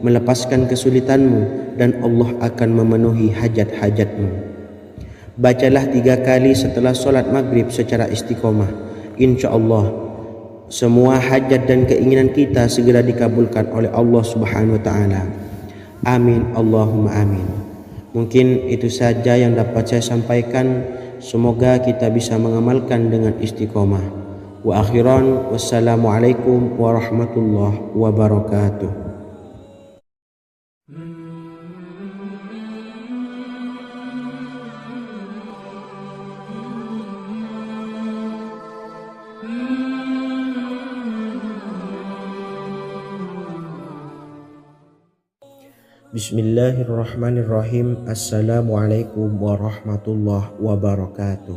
melepaskan kesulitanmu, dan Allah akan memenuhi hajat-hajatmu. Bacalah 3 kali setelah solat maghrib secara istiqomah. Insya Allah semua hajat dan keinginan kita segera dikabulkan oleh Allah Subhanahu wa taala. Amin Allahumma amin. Mungkin itu saja yang dapat saya sampaikan. Semoga kita bisa mengamalkan dengan istiqomah. Wa akhiran, wassalamualaikum warahmatullahi wabarakatuh. Bismillahirrahmanirrahim. Assalamualaikum warahmatullahi wabarakatuh.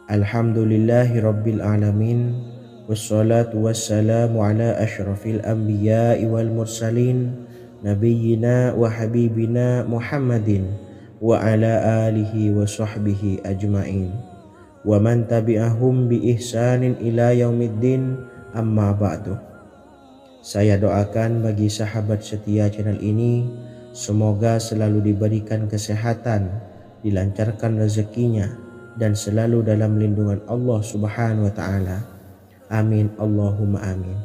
Alhamdulillahi rabbil alamin. Wassalatu wassalamu ala ashrafil anbiya'i wal mursalin, nabiyyina wa habibina Muhammadin wa ala alihi wa sahbihi ajma'in, wa man tabi'ahum bi ihsanin ila yaumiddin, amma ba'du. Saya doakan bagi sahabat setia channel ini, semoga selalu diberikan kesehatan, dilancarkan rezekinya, dan selalu dalam lindungan Allah Subhanahu wa taala. Amin Allahumma amin.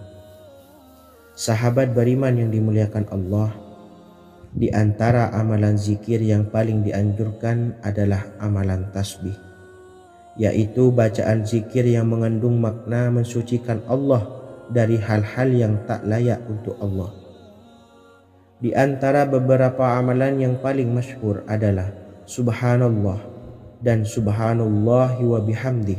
Sahabat beriman yang dimuliakan Allah, di antara amalan zikir yang paling dianjurkan adalah amalan tasbih, yaitu bacaan zikir yang mengandung makna mensucikan Allah dari hal-hal yang tak layak untuk Allah. Di antara beberapa amalan yang paling masyhur adalah Subhanallah dan Subhanallahi wa bihamdih.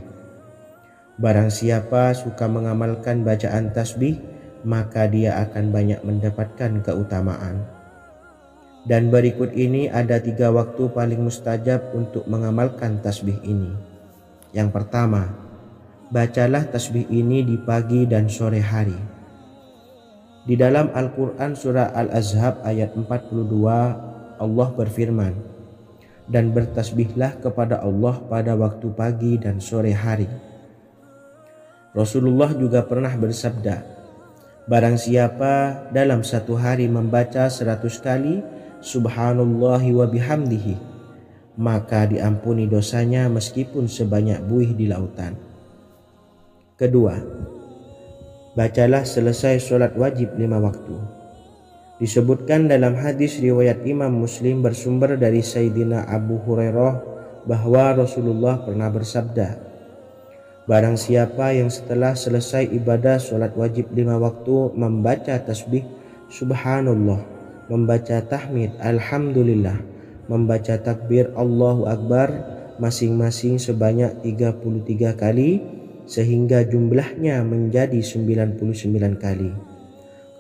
Barang siapa suka mengamalkan bacaan tasbih, maka dia akan banyak mendapatkan keutamaan. Dan berikut ini ada 3 waktu paling mustajab untuk mengamalkan tasbih ini. Yang pertama, bacalah tasbih ini di pagi dan sore hari. Di dalam Al-Quran surah Al-Ahzab ayat 42, Allah berfirman, dan bertasbihlah kepada Allah pada waktu pagi dan sore hari. Rasulullah juga pernah bersabda, barang siapa dalam satu hari membaca 100 kali Subhanallahi wa bihamdihi, maka diampuni dosanya meskipun sebanyak buih di lautan. Kedua, bacalah selesai sholat wajib 5 waktu. Disebutkan dalam hadis riwayat Imam Muslim bersumber dari Sayyidina Abu Hurairah bahwa Rasulullah pernah bersabda, barang siapa yang setelah selesai ibadah sholat wajib 5 waktu membaca tasbih Subhanallah, membaca tahmid Alhamdulillah, membaca takbir Allahu Akbar masing-masing sebanyak 33 kali, sehingga jumlahnya menjadi 99 kali.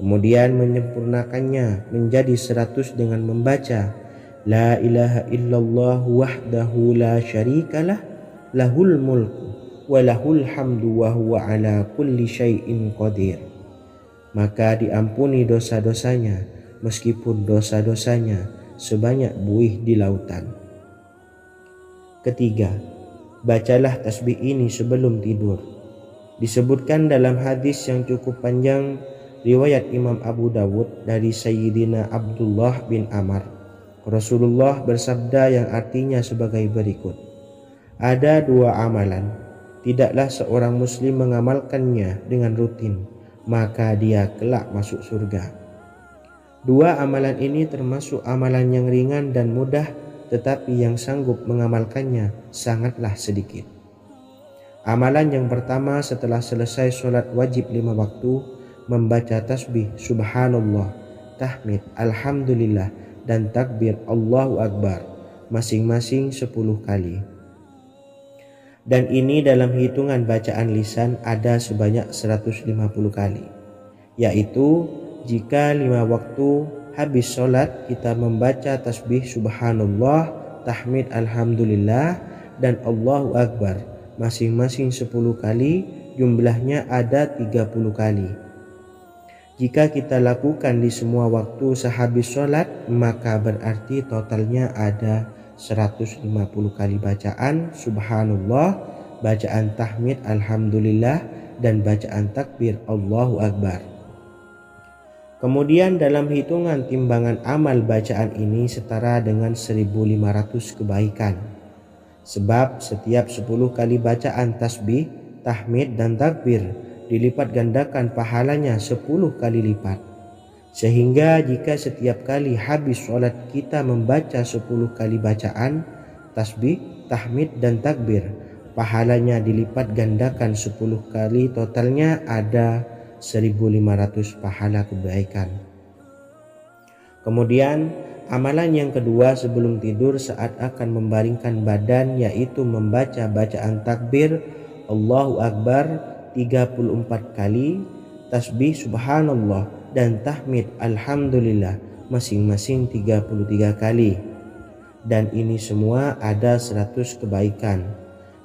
Kemudian menyempurnakannya menjadi 100 dengan membaca La ilaha illallah wahdahu la syarikalah, lahul mulku wa lahul hamdu wa huwa ala kulli syai'in qadir. Maka diampuni dosa-dosanya meskipun dosa-dosanya sebanyak buih di lautan. Ketiga, bacalah tasbih ini sebelum tidur. Disebutkan dalam hadis yang cukup panjang riwayat Imam Abu Dawud dari Sayyidina Abdullah bin Amr, Rasulullah bersabda yang artinya sebagai berikut, ada 2 amalan, tidaklah seorang muslim mengamalkannya dengan rutin, maka dia kelak masuk surga. 2 amalan ini termasuk amalan yang ringan dan mudah, tetapi yang sanggup mengamalkannya sangatlah sedikit. Amalan yang pertama setelah selesai sholat wajib 5 waktu, membaca tasbih Subhanallah, tahmid Alhamdulillah, dan takbir Allahu Akbar masing-masing 10 kali. Dan ini dalam hitungan bacaan lisan ada sebanyak 150 kali, yaitu jika 5 waktu habis sholat kita membaca tasbih Subhanallah, tahmid Alhamdulillah, dan Allahu Akbar masing-masing 10 kali, jumlahnya ada 30 kali. Jika kita lakukan di semua waktu sehabis sholat, maka berarti totalnya ada 150 kali bacaan Subhanallah, bacaan tahmid Alhamdulillah, dan bacaan takbir Allahu Akbar. Kemudian dalam hitungan timbangan amal bacaan ini setara dengan 1500 kebaikan. Sebab setiap 10 kali bacaan tasbih, tahmid dan takbir dilipat gandakan pahalanya 10 kali lipat. Sehingga jika setiap kali habis sholat kita membaca 10 kali bacaan tasbih, tahmid dan takbir, pahalanya dilipat gandakan 10 kali, totalnya ada 1500 pahala kebaikan. Kemudian amalan yang kedua sebelum tidur saat akan membaringkan badan, yaitu membaca bacaan takbir Allahu Akbar 34 kali, tasbih subhanallah dan tahmid alhamdulillah masing-masing 33 kali. Dan ini semua ada 100 kebaikan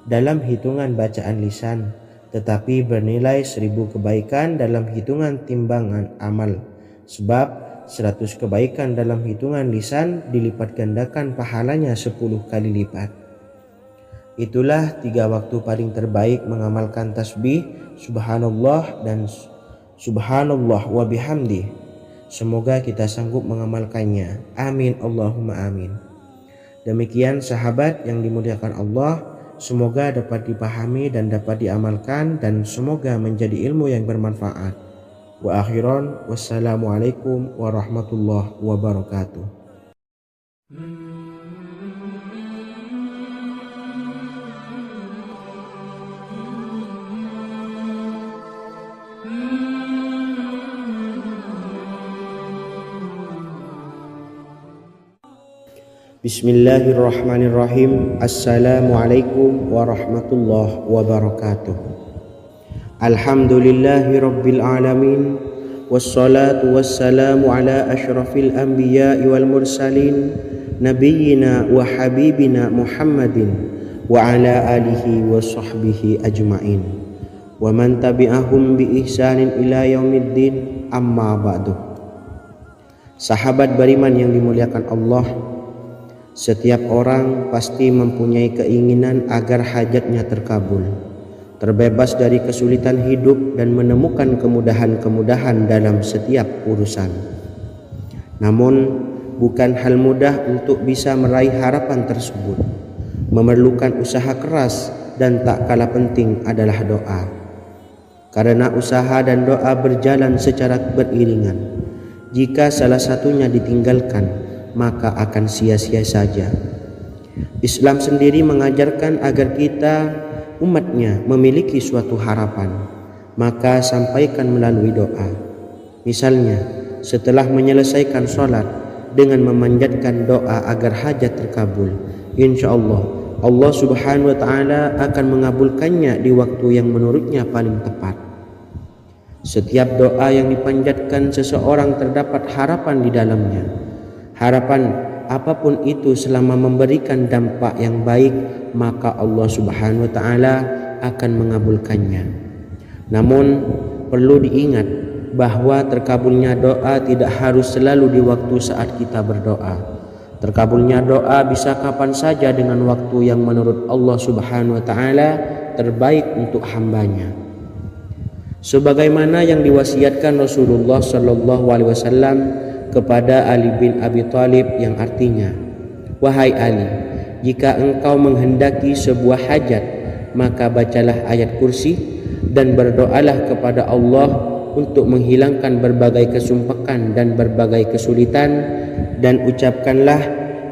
dalam hitungan bacaan lisan, tetapi bernilai 1000 kebaikan dalam hitungan timbangan amal. Sebab 100 kebaikan dalam hitungan lisan dilipat gandakan pahalanya 10 kali lipat. Itulah 3 waktu paling terbaik mengamalkan tasbih subhanallah dan subhanallah wa bihamdi. Semoga kita sanggup mengamalkannya. Amin Allahumma amin. Demikian sahabat yang dimuliakan Allah, semoga dapat dipahami dan dapat diamalkan, dan semoga menjadi ilmu yang bermanfaat. Wa akhiran, wassalamualaikum warahmatullahi wabarakatuh. Bismillahirrahmanirrahim. Assalamualaikum warahmatullahi wabarakatuh. Alhamdulillahi rabbil alamin, wassalatu wassalamu ala ashrafil anbiya'i wal mursalin, nabiyyina wa habibina Muhammadin wa ala alihi wa sahbihi ajma'in wa man tabi'ahum bi ihsanin ila yaumiddin, amma ba'du. Sahabat beriman yang dimuliakan Allah, setiap orang pasti mempunyai keinginan agar hajatnya terkabul, terbebas dari kesulitan hidup dan menemukan kemudahan-kemudahan dalam setiap urusan. Namun bukan hal mudah untuk bisa meraih harapan tersebut. Memerlukan usaha keras, dan tak kalah penting adalah doa. Karena usaha dan doa berjalan secara beriringan. Jika salah satunya ditinggalkan, maka akan sia-sia saja. Islam sendiri mengajarkan agar kita umatnya memiliki suatu harapan, maka sampaikan melalui doa. Misalnya setelah menyelesaikan sholat dengan memanjatkan doa agar hajat terkabul, insyaallah Allah subhanahu wa ta'ala akan mengabulkannya di waktu yang menurutnya paling tepat. Setiap doa yang dipanjatkan seseorang terdapat harapan di dalamnya. Harapan apapun itu selama memberikan dampak yang baik, maka Allah subhanahu wa ta'ala akan mengabulkannya. Namun perlu diingat bahwa terkabulnya doa tidak harus selalu di waktu saat kita berdoa. Terkabulnya doa bisa kapan saja dengan waktu yang menurut Allah subhanahu wa ta'ala terbaik untuk hambanya. Sebagaimana yang diwasiatkan Rasulullah sallallahu alaihi wasallam kepada Ali bin Abi Thalib, yang artinya, wahai Ali, jika engkau menghendaki sebuah hajat, maka bacalah ayat kursi dan berdoalah kepada Allah untuk menghilangkan berbagai kesumpakan dan berbagai kesulitan, dan ucapkanlah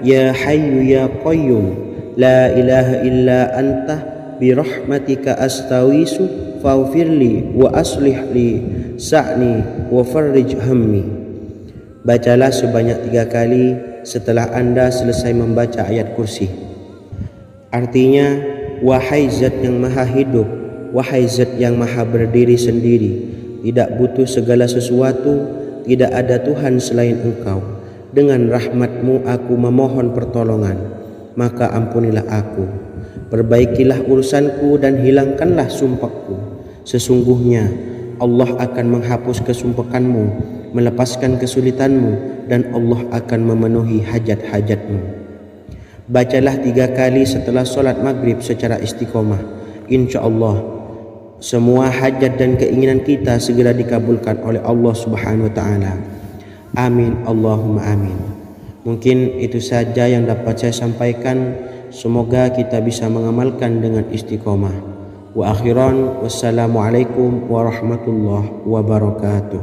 ya hayyu ya qayyum la ilaha illa anta birahmatika astawisu faghfirli wa aslih li sa'ni wa farrij hammi. Bacalah sebanyak 3 kali setelah Anda selesai membaca ayat kursi. Artinya, wahai zat yang maha hidup, wahai zat yang maha berdiri sendiri, tidak butuh segala sesuatu, tidak ada Tuhan selain Engkau. Dengan rahmat-Mu aku memohon pertolongan, maka ampunilah aku. Perbaikilah urusanku dan hilangkanlah sumpahku. Sesungguhnya Allah akan menghapus kesumpakanmu, melepaskan kesulitanmu, dan Allah akan memenuhi hajat-hajatmu. Bacalah 3 kali setelah solat maghrib secara istiqomah. InsyaAllah semua hajat dan keinginan kita segera dikabulkan oleh Allah subhanahu wa ta'ala. Amin Allahumma amin. Mungkin itu saja yang dapat saya sampaikan. Semoga kita bisa mengamalkan dengan istiqomah. Wa akhiran, wassalamualaikum warahmatullahi wabarakatuh.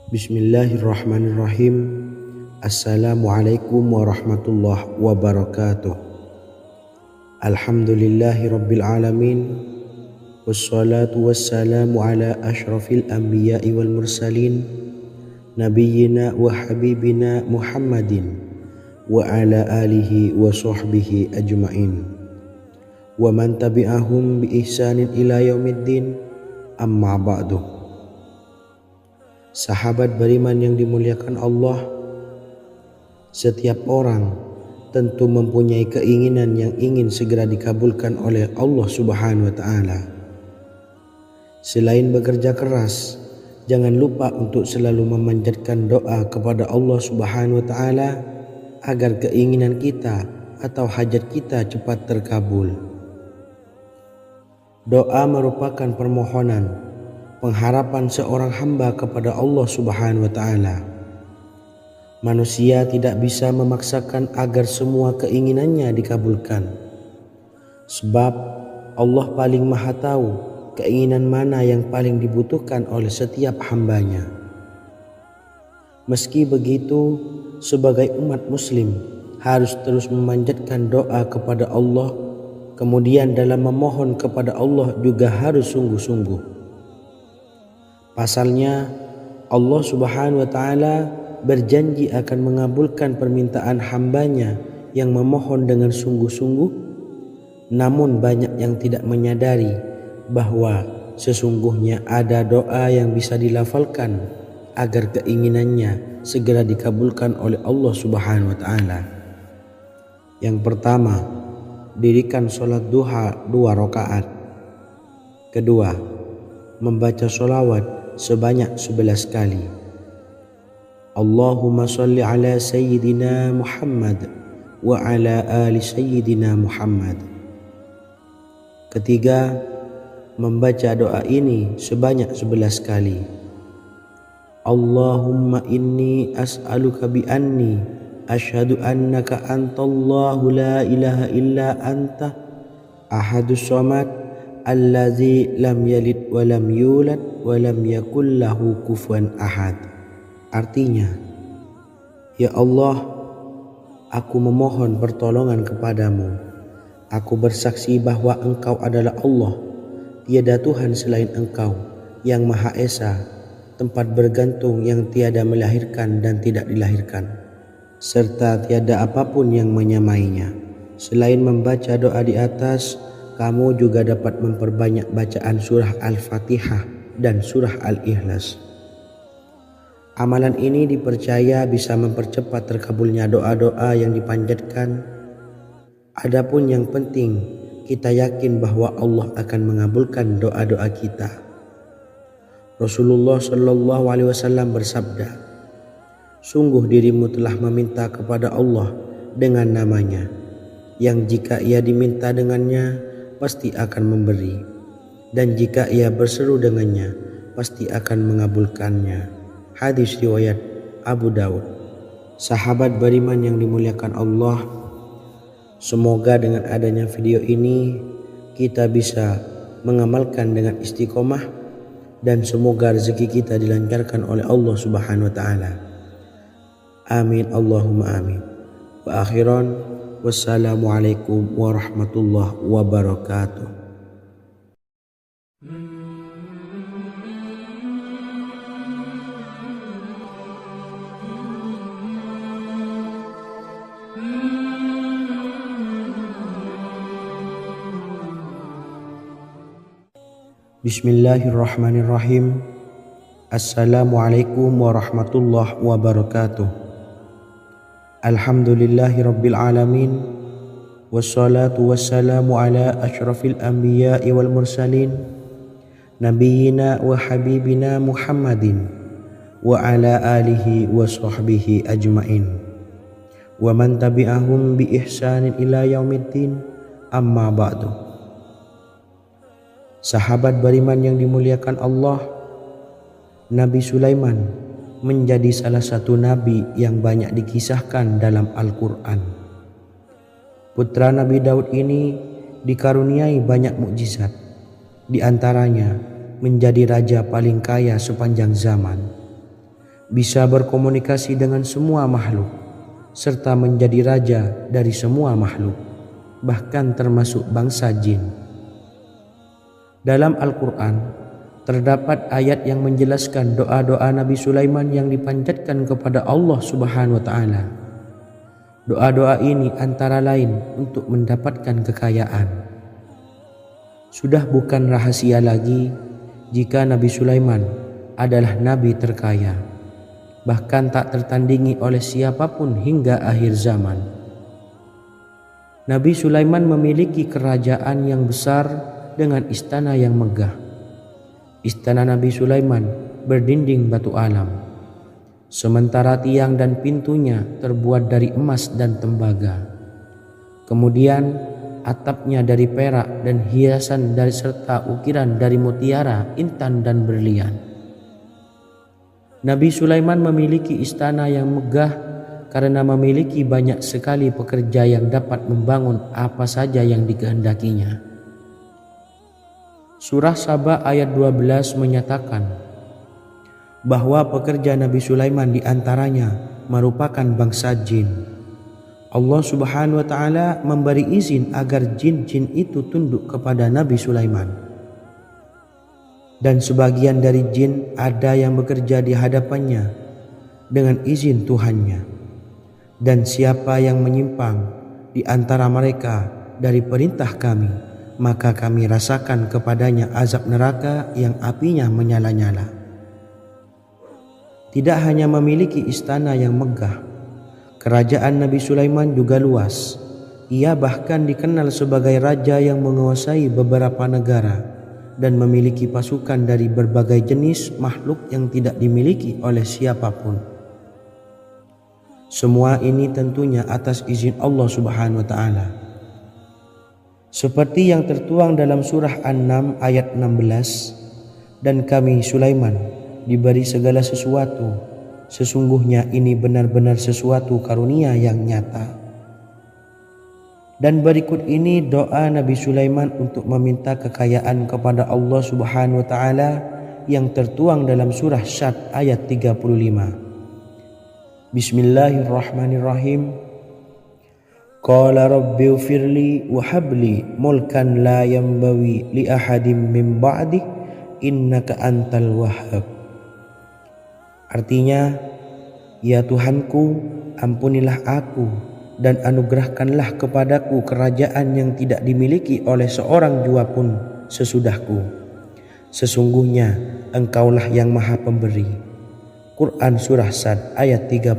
Bismillahirrahmanirrahim. Assalamualaikum warahmatullahi wabarakatuh. Alhamdulillahi rabbil alamin. Wassalatu wassalamu ala ashrafil anbiya'i wal mursalin, nabiyyina wa habibina Muhammadin wa ala alihi wa sahbihi ajma'in wa man tabi'ahum bi ihsanin ila yaumiddin, amma ba'du. Sahabat beriman yang dimuliakan Allah, setiap orang tentu mempunyai keinginan yang ingin segera dikabulkan oleh Allah Subhanahu wa Ta'ala. Selain bekerja keras, jangan lupa untuk selalu memanjatkan doa kepada Allah Subhanahu wa Ta'ala agar keinginan kita atau hajat kita cepat terkabul. Doa merupakan permohonan, pengharapan seorang hamba kepada Allah Subhanahu wa Ta'ala. Manusia tidak bisa memaksakan agar semua keinginannya dikabulkan, sebab Allah paling maha tahu keinginan mana yang paling dibutuhkan oleh setiap hambanya. Meski begitu, sebagai umat muslim harus terus memanjatkan doa kepada Allah, kemudian dalam memohon kepada Allah juga harus sungguh-sungguh. Pasalnya, Allah Subhanahu wa Ta'ala berjanji akan mengabulkan permintaan hambanya yang memohon dengan sungguh-sungguh. Namun banyak yang tidak menyadari bahwa sesungguhnya ada doa yang bisa dilafalkan agar keinginannya segera dikabulkan oleh Allah Subhanahu wa Ta'ala. Yang pertama, dirikan sholat duha 2 rakaat. Kedua, membaca sholawat sebanyak 11 kali. Allahumma sholli ala sayyidina Muhammad wa ala ali sayyidina Muhammad. Ketiga, membaca doa ini sebanyak 11 kali. Allahumma inni as'aluka bi anni asyhadu annaka antallahu la ilaha illa anta ahadus samad allazi lam yalid wa lam yulad wa lam yakul lahu kufuwan ahad. Artinya, ya Allah, aku memohon pertolongan kepadamu. Aku bersaksi bahwa Engkau adalah Allah, tiada Tuhan selain Engkau, yang Maha Esa, tempat bergantung yang tiada melahirkan dan tidak dilahirkan, serta tiada apapun yang menyamainya. Selain membaca doa di atas, kamu juga dapat memperbanyak bacaan surah Al-Fatihah dan surah Al-Ikhlas. Amalan ini dipercaya bisa mempercepat terkabulnya doa-doa yang dipanjatkan. Adapun yang penting, kita yakin bahwa Allah akan mengabulkan doa-doa kita. Rasulullah Shallallahu Alaihi Wasallam bersabda, sungguh dirimu telah meminta kepada Allah dengan namanya, yang jika ia diminta dengannya, pasti akan memberi, dan jika ia berseru dengannya, pasti akan mengabulkannya. Hadis riwayat Abu Dawud. Sahabat beriman yang dimuliakan Allah, semoga dengan adanya video ini kita bisa mengamalkan dengan istiqomah, dan semoga rezeki kita dilancarkan oleh Allah Subhanahu wa Ta'ala. Amin Allahumma amin. Wa akhiran, wassalamualaikum warahmatullahi wabarakatuh. Bismillahirrahmanirrahim. Assalamualaikum warahmatullahi wabarakatuh. Alhamdulillahi rabbil alamin. Wassalatu wassalamu ala ashrafil anbiya'i wal mursalin, nabiyyina wa habibina Muhammadin wa ala alihi wa sahbihi ajmain wa man tabi'ahum bi ihsanin ila yaumiddin, amma ba'du. Sahabat beriman yang dimuliakan Allah, Nabi Sulaiman menjadi salah satu nabi yang banyak dikisahkan dalam Al-Quran. Putra Nabi Daud ini dikaruniai banyak mukjizat, di antaranya menjadi raja paling kaya sepanjang zaman, bisa berkomunikasi dengan semua makhluk, serta menjadi raja dari semua makhluk, bahkan termasuk bangsa jin. Dalam Al-Quran terdapat ayat yang menjelaskan doa-doa Nabi Sulaiman yang dipanjatkan kepada Allah Subhanahu wa Ta'ala. Doa-doa ini antara lain untuk mendapatkan kekayaan. Sudah bukan rahasia lagi jika Nabi Sulaiman adalah nabi terkaya, bahkan tak tertandingi oleh siapapun hingga akhir zaman. Nabi Sulaiman memiliki kerajaan yang besar dengan istana yang megah. Istana Nabi Sulaiman berdinding batu alam, sementara tiang dan pintunya terbuat dari emas dan tembaga. Kemudian atapnya dari perak dan hiasan dari serta ukiran dari mutiara, intan dan berlian. Nabi Sulaiman memiliki istana yang megah karena memiliki banyak sekali pekerja yang dapat membangun apa saja yang dikehendakinya. Surah Saba ayat 12 menyatakan bahwa pekerja Nabi Sulaiman diantaranya merupakan bangsa jin. Allah Subhanahu wa Ta'ala memberi izin agar jin-jin itu tunduk kepada Nabi Sulaiman. Dan sebagian dari jin ada yang bekerja di hadapannya dengan izin Tuhannya. Dan siapa yang menyimpang di antara mereka dari perintah kami, maka kami rasakan kepadanya azab neraka yang apinya menyala-nyala. Tidak hanya memiliki istana yang megah, kerajaan Nabi Sulaiman juga luas. Ia bahkan dikenal sebagai raja yang menguasai beberapa negara dan memiliki pasukan dari berbagai jenis makhluk yang tidak dimiliki oleh siapapun. Semua ini tentunya atas izin Allah Subhanahu wa Ta'ala. Seperti yang tertuang dalam surah An-Naml ayat 16, dan kami Sulaiman diberi segala sesuatu, sesungguhnya ini benar-benar sesuatu karunia yang nyata. Dan berikut ini doa Nabi Sulaiman untuk meminta kekayaan kepada Allah Subhanahu wa Ta'ala yang tertuang dalam surah Syad ayat 35. Bismillahirrahmanirrahim. Qala rabbi ufirli wa habli mulkan la yanbawi li ahadim min ba'di innaka antal wahhab. Artinya, ya Tuhanku, ampunilah aku dan anugerahkanlah kepadaku kerajaan yang tidak dimiliki oleh seorang jua pun sesudahku. Sesungguhnya Engkaulah yang Maha Pemberi. Quran Surah Sad ayat 35.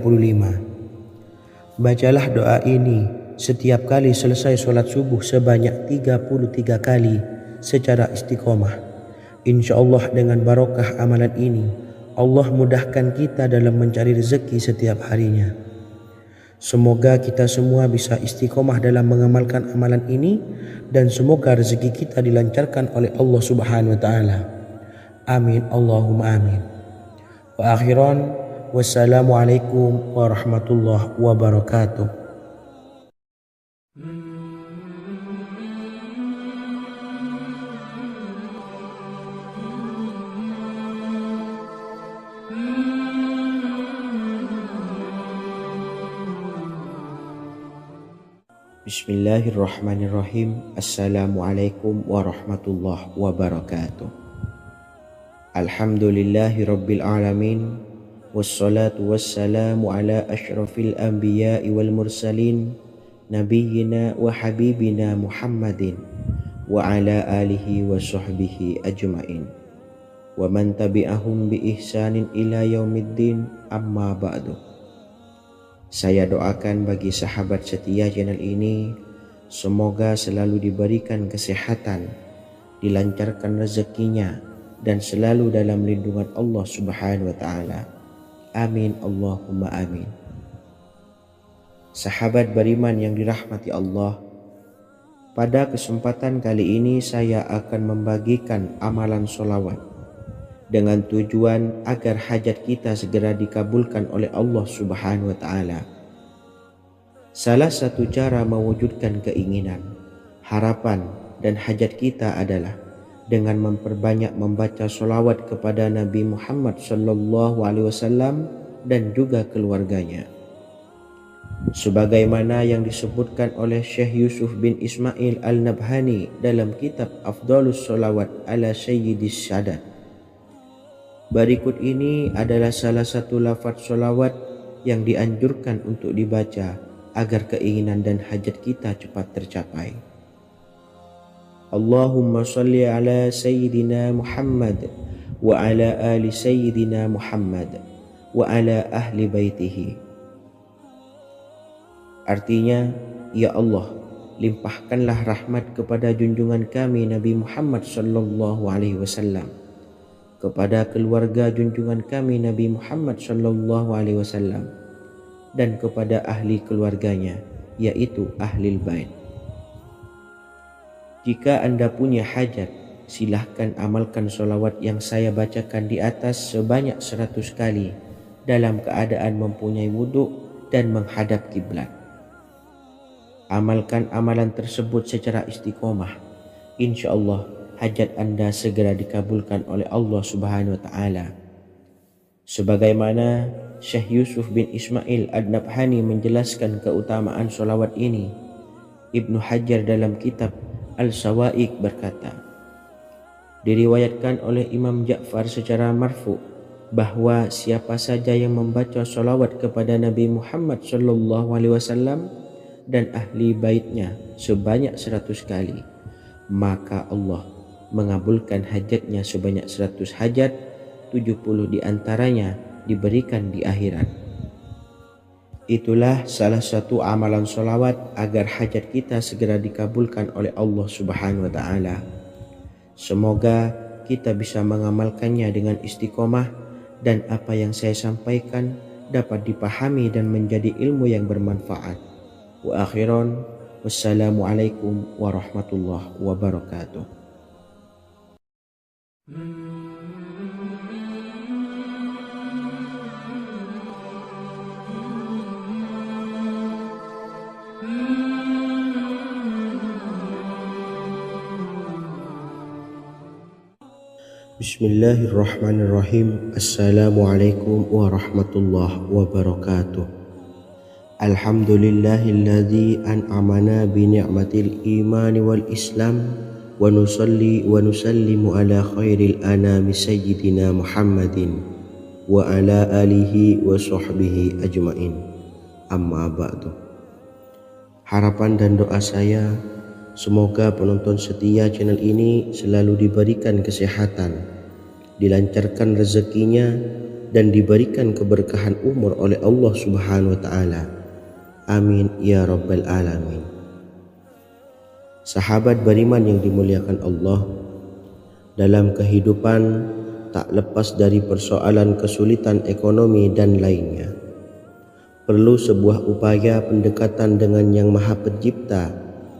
Bacalah doa ini setiap kali selesai sholat subuh sebanyak 33 kali secara istiqomah. Insya Allah dengan barokah amalan ini, Allah mudahkan kita dalam mencari rezeki setiap harinya. Semoga kita semua bisa istiqomah dalam mengamalkan amalan ini, dan semoga rezeki kita dilancarkan oleh Allah Subhanahu wa Ta'ala. Amin Allahumma amin. Wa akhiran, wassalamualaikum warahmatullahi wabarakatuh. Bismillahirrahmanirrahim. Assalamualaikum warahmatullahi wabarakatuh. Alhamdulillahi rabbil alamin, wassalatu wassalamu ala ashrafil anbiya'i wal mursalin, nabiyyina wa habibina Muhammadin wa ala alihi wa sahbihi ajmain wa man tabi'ahum bi ihsanin ila yaumiddin, amma ba'du. Saya doakan bagi sahabat setia channel ini, semoga selalu diberikan kesehatan, dilancarkan rezekinya, dan selalu dalam lindungan Allah Subhanahu wa Ta'ala. Amin Allahumma amin. Sahabat beriman yang dirahmati Allah, pada kesempatan kali ini saya akan membagikan amalan sholawat dengan tujuan agar hajat kita segera dikabulkan oleh Allah Subhanahu wa Ta'ala. Salah satu cara mewujudkan keinginan, harapan, dan hajat kita adalah dengan memperbanyak membaca sholawat kepada Nabi Muhammad SAW dan juga keluarganya. Sebagaimana yang disebutkan oleh Syekh Yusuf bin Ismail Al-Nabhani dalam kitab Afdhalus Sholawat ala Sayyidis Sadat. Berikut ini adalah salah satu lafaz sholawat yang dianjurkan untuk dibaca agar keinginan dan hajat kita cepat tercapai. Allahumma salli ala Sayyidina Muhammad wa ala ali Sayyidina Muhammad wa ala ahli baitihi. Artinya, ya Allah, limpahkanlah rahmat kepada junjungan kami Nabi Muhammad sallallahu alaihi wasallam, kepada keluarga junjungan kami Nabi Muhammad sallallahu alaihi wasallam, dan kepada ahli keluarganya, yaitu ahlil bait. Jika Anda punya hajat, silahkan amalkan sholawat yang saya bacakan di atas sebanyak 100 kali dalam keadaan mempunyai wudhu dan menghadap kiblat. Amalkan amalan tersebut secara istiqomah. Insya Allah hajat Anda segera dikabulkan oleh Allah Subhanahu wa Ta'ala. Sebagaimana Syekh Yusuf bin Ismail Ad-Nabhani menjelaskan keutamaan sholawat ini, Ibnu Hajar dalam kitab Al-Sawa'iq berkata, diriwayatkan oleh Imam Ja'far secara marfu bahwa siapa saja yang membaca sholawat kepada Nabi Muhammad SAW dan ahli baitnya sebanyak 100 kali, maka Allah mengabulkan hajatnya sebanyak 100 hajat, 70 diantaranya diberikan di akhirat. Itulah salah satu amalan sholawat agar hajat kita segera dikabulkan oleh Allah Subhanahu wa Ta'ala. Semoga kita bisa mengamalkannya dengan istiqomah dan apa yang saya sampaikan dapat dipahami dan menjadi ilmu yang bermanfaat. Wa akhiran, wassalamualaikum warahmatullahi wabarakatuh. Bismillahirrahmanirrahim. Assalamualaikum warahmatullahi wabarakatuh. Alhamdulillahilladzi an'amana bi ni'matil iman wal islam wa nusalli wa nusallimu ala khairil anami sayyidina Muhammadin wa ala alihi wa sahbihi ajmain. Amma ba'du. Harapan dan doa saya, semoga penonton setia channel ini selalu diberikan kesehatan, dilancarkan rezekinya, dan diberikan keberkahan umur oleh Allah Subhanahu wa Ta'ala. Amin ya rabbal alamin. Sahabat beriman yang dimuliakan Allah, dalam kehidupan tak lepas dari persoalan kesulitan ekonomi dan lainnya. Perlu sebuah upaya pendekatan dengan Yang Maha Pencipta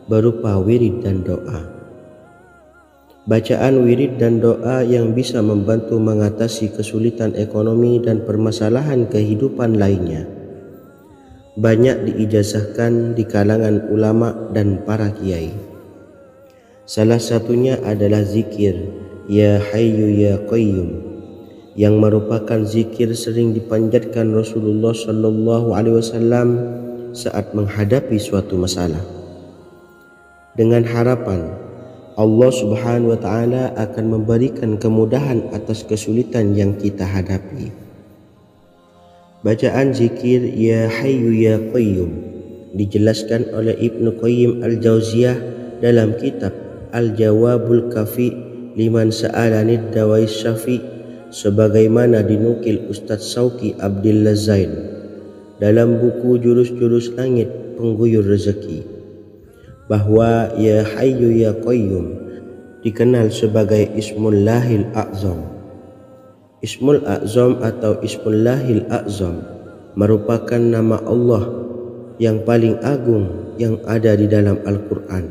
berupa wirid dan doa. Bacaan wirid dan doa yang bisa membantu mengatasi kesulitan ekonomi dan permasalahan kehidupan lainnya banyak diijazahkan di kalangan ulama dan para kiai. Salah satunya adalah zikir Ya Hayyu Ya Qayyum, yang merupakan zikir sering dipanjatkan Rasulullah SAW saat menghadapi suatu masalah, dengan harapan Allah Subhanahu wa Ta'ala akan memberikan kemudahan atas kesulitan yang kita hadapi. Bacaan zikir Ya Hayyu Ya Qayyum dijelaskan oleh Ibnu Qayyim Al-Jauziyah dalam kitab Al-Jawabul Kafi liman sa'alanid dawais syafi, sebagaimana dinukil Ustadz Sauki Abdillah Zain dalam buku Jurus-Jurus Langit Pengguyur Rezeki, bahwa Ya Hayyu Ya Qayyum dikenal sebagai Ismullahil A'zam, Ismul A'zam atau Ismullahil A'zam merupakan nama Allah yang paling agung yang ada di dalam Al-Quran.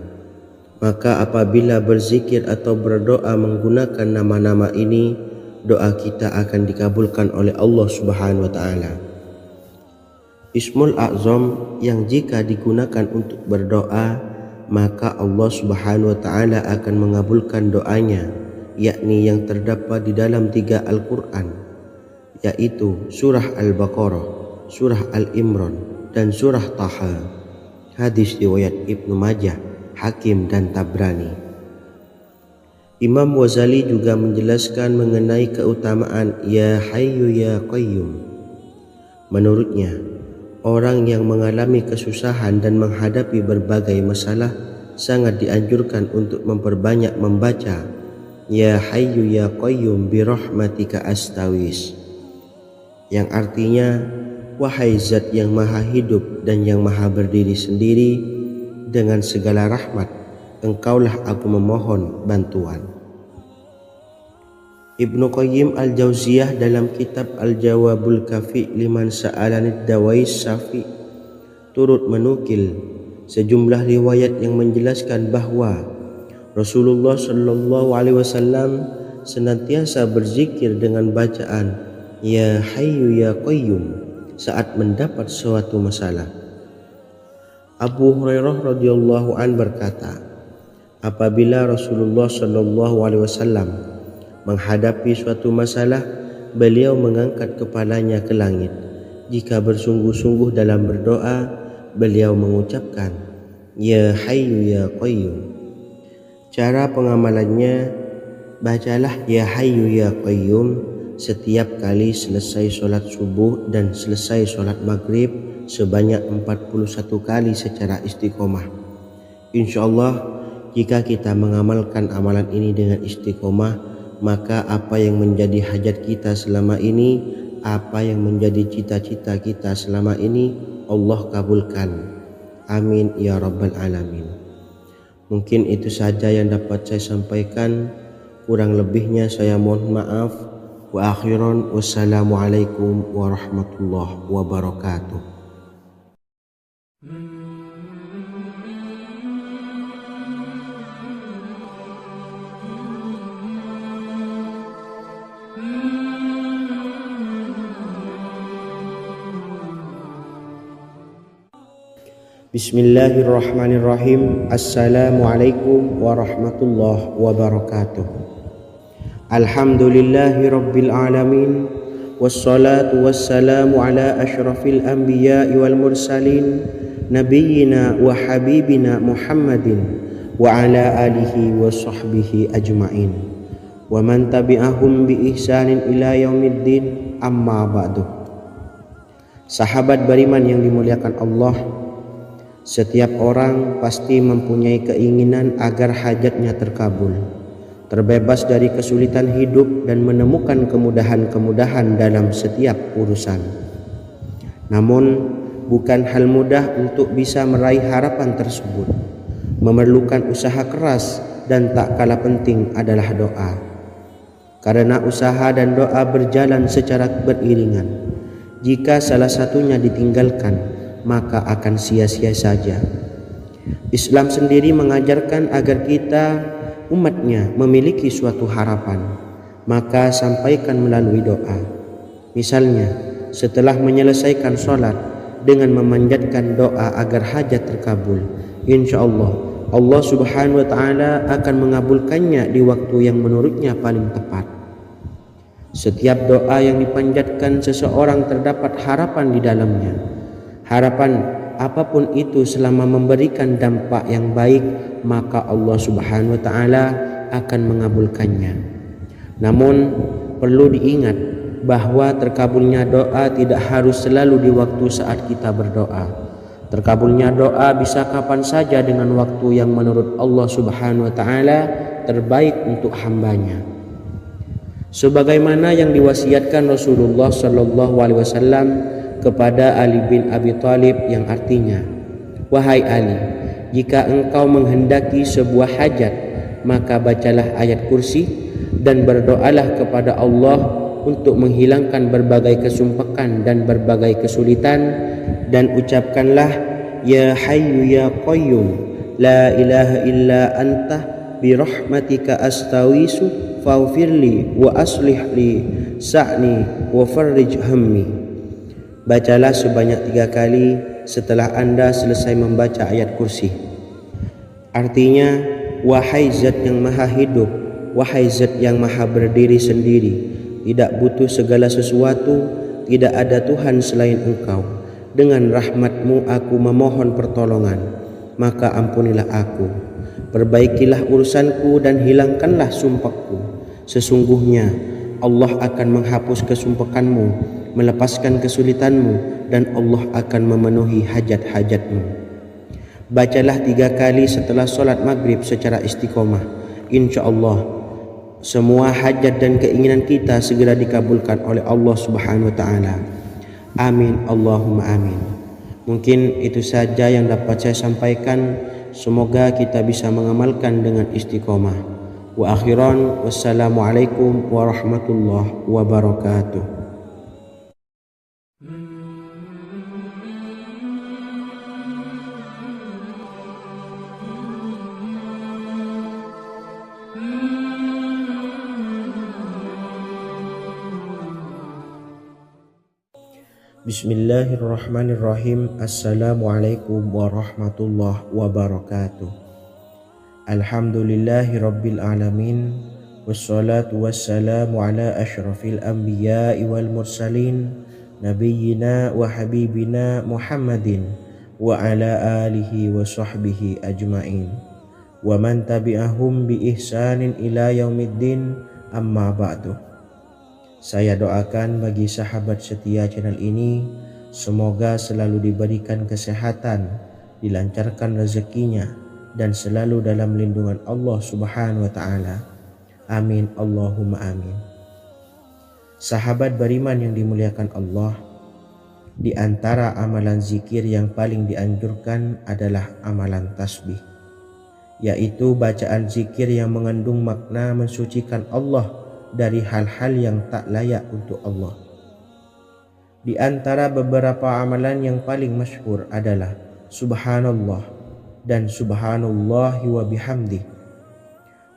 Maka apabila berzikir atau berdoa menggunakan nama-nama ini, doa kita akan dikabulkan oleh Allah Subhanahu wa Ta'ala. Ismul A'zam yang jika digunakan untuk berdoa, maka Allah Subhanahu wa Ta'ala akan mengabulkan doanya, yakni yang terdapat di dalam 3 Al-Quran, yaitu surah Al-Baqarah, surah Al-Imran, dan surah Taha. Hadis riwayat Ibnu Majah, Hakim, dan Tabrani. Imam Ghazali juga menjelaskan mengenai keutamaan Ya Hayyu Ya Qayyum. Menurutnya, orang yang mengalami kesusahan dan menghadapi berbagai masalah sangat dianjurkan untuk memperbanyak membaca Ya Hayyu Ya Qayyum bi rahmatika astawis, yang artinya, wahai zat yang maha hidup dan yang maha berdiri sendiri, dengan segala rahmat engkaulah aku memohon bantuan. Ibnu Qayyim Al-Jauziyah dalam kitab Al-Jawabul Kafi liman sa'alanid dawais syafi turut menukil sejumlah riwayat yang menjelaskan bahwa Rasulullah Shallallahu Alaihi Wasallam senantiasa berzikir dengan bacaan Ya Hayyu Ya Qayyum saat mendapat suatu masalah. Abu Hurairah radhiyallahu an berkata, apabila Rasulullah Shallallahu Alaihi Wasallam menghadapi suatu masalah, beliau mengangkat kepalanya ke langit. Jika bersungguh-sungguh dalam berdoa, beliau mengucapkan Ya Hayyu Ya Qayyum. Cara pengamalannya, bacalah Ya Hayyu Ya Qayyum setiap kali selesai sholat subuh dan selesai sholat maghrib sebanyak 41 kali secara istiqomah. Insyaallah, jika kita mengamalkan amalan ini dengan istiqomah, maka apa yang menjadi hajat kita selama ini, apa yang menjadi cita-cita kita selama ini, Allah kabulkan. Amin ya rabbal alamin. Mungkin itu saja yang dapat saya sampaikan. Kurang lebihnya saya mohon maaf. Wa akhiran, wassalamualaikum warahmatullahi wabarakatuh. Bismillahirrahmanirrahim. Assalamualaikum warahmatullahi wabarakatuh. Alhamdulillahi rabbil alamin, wassalatu wassalamu ala ashrafil anbiya'i wal mursalin, nabiyyina wa habibina Muhammadin wa ala alihi wa sahbihi ajma'in, wa man tabi'ahum bi ihsanin ila yaumiddin, amma ba'du. Sahabat beriman yang dimuliakan Allah, setiap orang pasti mempunyai keinginan agar hajatnya terkabul, terbebas dari kesulitan hidup dan menemukan kemudahan-kemudahan dalam setiap urusan. Namun, bukan hal mudah untuk bisa meraih harapan tersebut. Memerlukan usaha keras dan tak kalah penting adalah doa. Karena usaha dan doa berjalan secara beriringan. Jika salah satunya ditinggalkan, maka akan sia-sia saja. Islam sendiri mengajarkan agar kita umatnya memiliki suatu harapan, maka sampaikan melalui doa. Misalnya, setelah menyelesaikan sholat dengan memanjatkan doa agar hajat terkabul, insyaallah Allah Subhanahu wa Ta'ala akan mengabulkannya di waktu yang menurutnya paling tepat. Setiap doa yang dipanjatkan seseorang terdapat harapan di dalamnya. Harapan apapun itu selama memberikan dampak yang baik, maka Allah Subhanahu wa Ta'ala akan mengabulkannya. Namun perlu diingat bahwa terkabulnya doa tidak harus selalu di waktu saat kita berdoa. Terkabulnya doa bisa kapan saja dengan waktu yang menurut Allah Subhanahu wa Ta'ala terbaik untuk hambanya. Sebagaimana yang diwasiatkan Rasulullah Shallallahu Alaihi Wasallam kepada Ali bin Abi Thalib, yang artinya, wahai Ali, jika engkau menghendaki sebuah hajat, maka bacalah ayat kursi dan berdoalah kepada Allah untuk menghilangkan berbagai kesumpakan dan berbagai kesulitan, dan ucapkanlah ya hayyu ya qayyum la ilaha illa anta birahmatika astawisu faghfirli wa aslih li sa'ni wa farrij hammi. Bacalah sebanyak 3 kali setelah Anda selesai membaca ayat kursi. Artinya, wahai zat yang maha hidup, wahai zat yang maha berdiri sendiri, tidak butuh segala sesuatu, tidak ada Tuhan selain Engkau. Dengan rahmat-Mu aku memohon pertolongan, maka ampunilah aku. Perbaikilah urusanku dan hilangkanlah sumpahku. Sesungguhnya Allah akan menghapus kesumpahanmu, melepaskan kesulitanmu, dan Allah akan memenuhi hajat-hajatmu. Bacalah 3 kali setelah solat maghrib secara istiqomah. Insya Allah semua hajat dan keinginan kita segera dikabulkan oleh Allah Subhanahu wa Ta'ala. Amin Allahumma amin. Mungkin itu saja yang dapat saya sampaikan. Semoga kita bisa mengamalkan dengan istiqomah. Wa akhiran, wassalamualaikum warahmatullahi wabarakatuh. Bismillahirrahmanirrahim. Assalamualaikum warahmatullahi wabarakatuh. Alhamdulillahi rabbil alamin. Wassalatu wassalamu ala ashrafil anbiya'i wal mursalin, nabiyyina wa habibina Muhammadin wa ala alihi wa sahbihi ajma'in, wa man tabi'ahum bi ihsanin ila yaumiddin, amma ba'du. Saya doakan bagi sahabat setia channel ini, semoga selalu diberikan kesehatan, dilancarkan rezekinya, dan selalu dalam lindungan Allah Subhanahu wa Ta'ala. Amin Allahumma amin. Sahabat beriman yang dimuliakan Allah, di antara amalan zikir yang paling dianjurkan adalah amalan tasbih, yaitu bacaan zikir yang mengandung makna mensucikan Allah dari hal-hal yang tak layak untuk Allah. Di antara beberapa amalan yang paling masyhur adalah Subhanallah dan Subhanallahi wa bihamdih.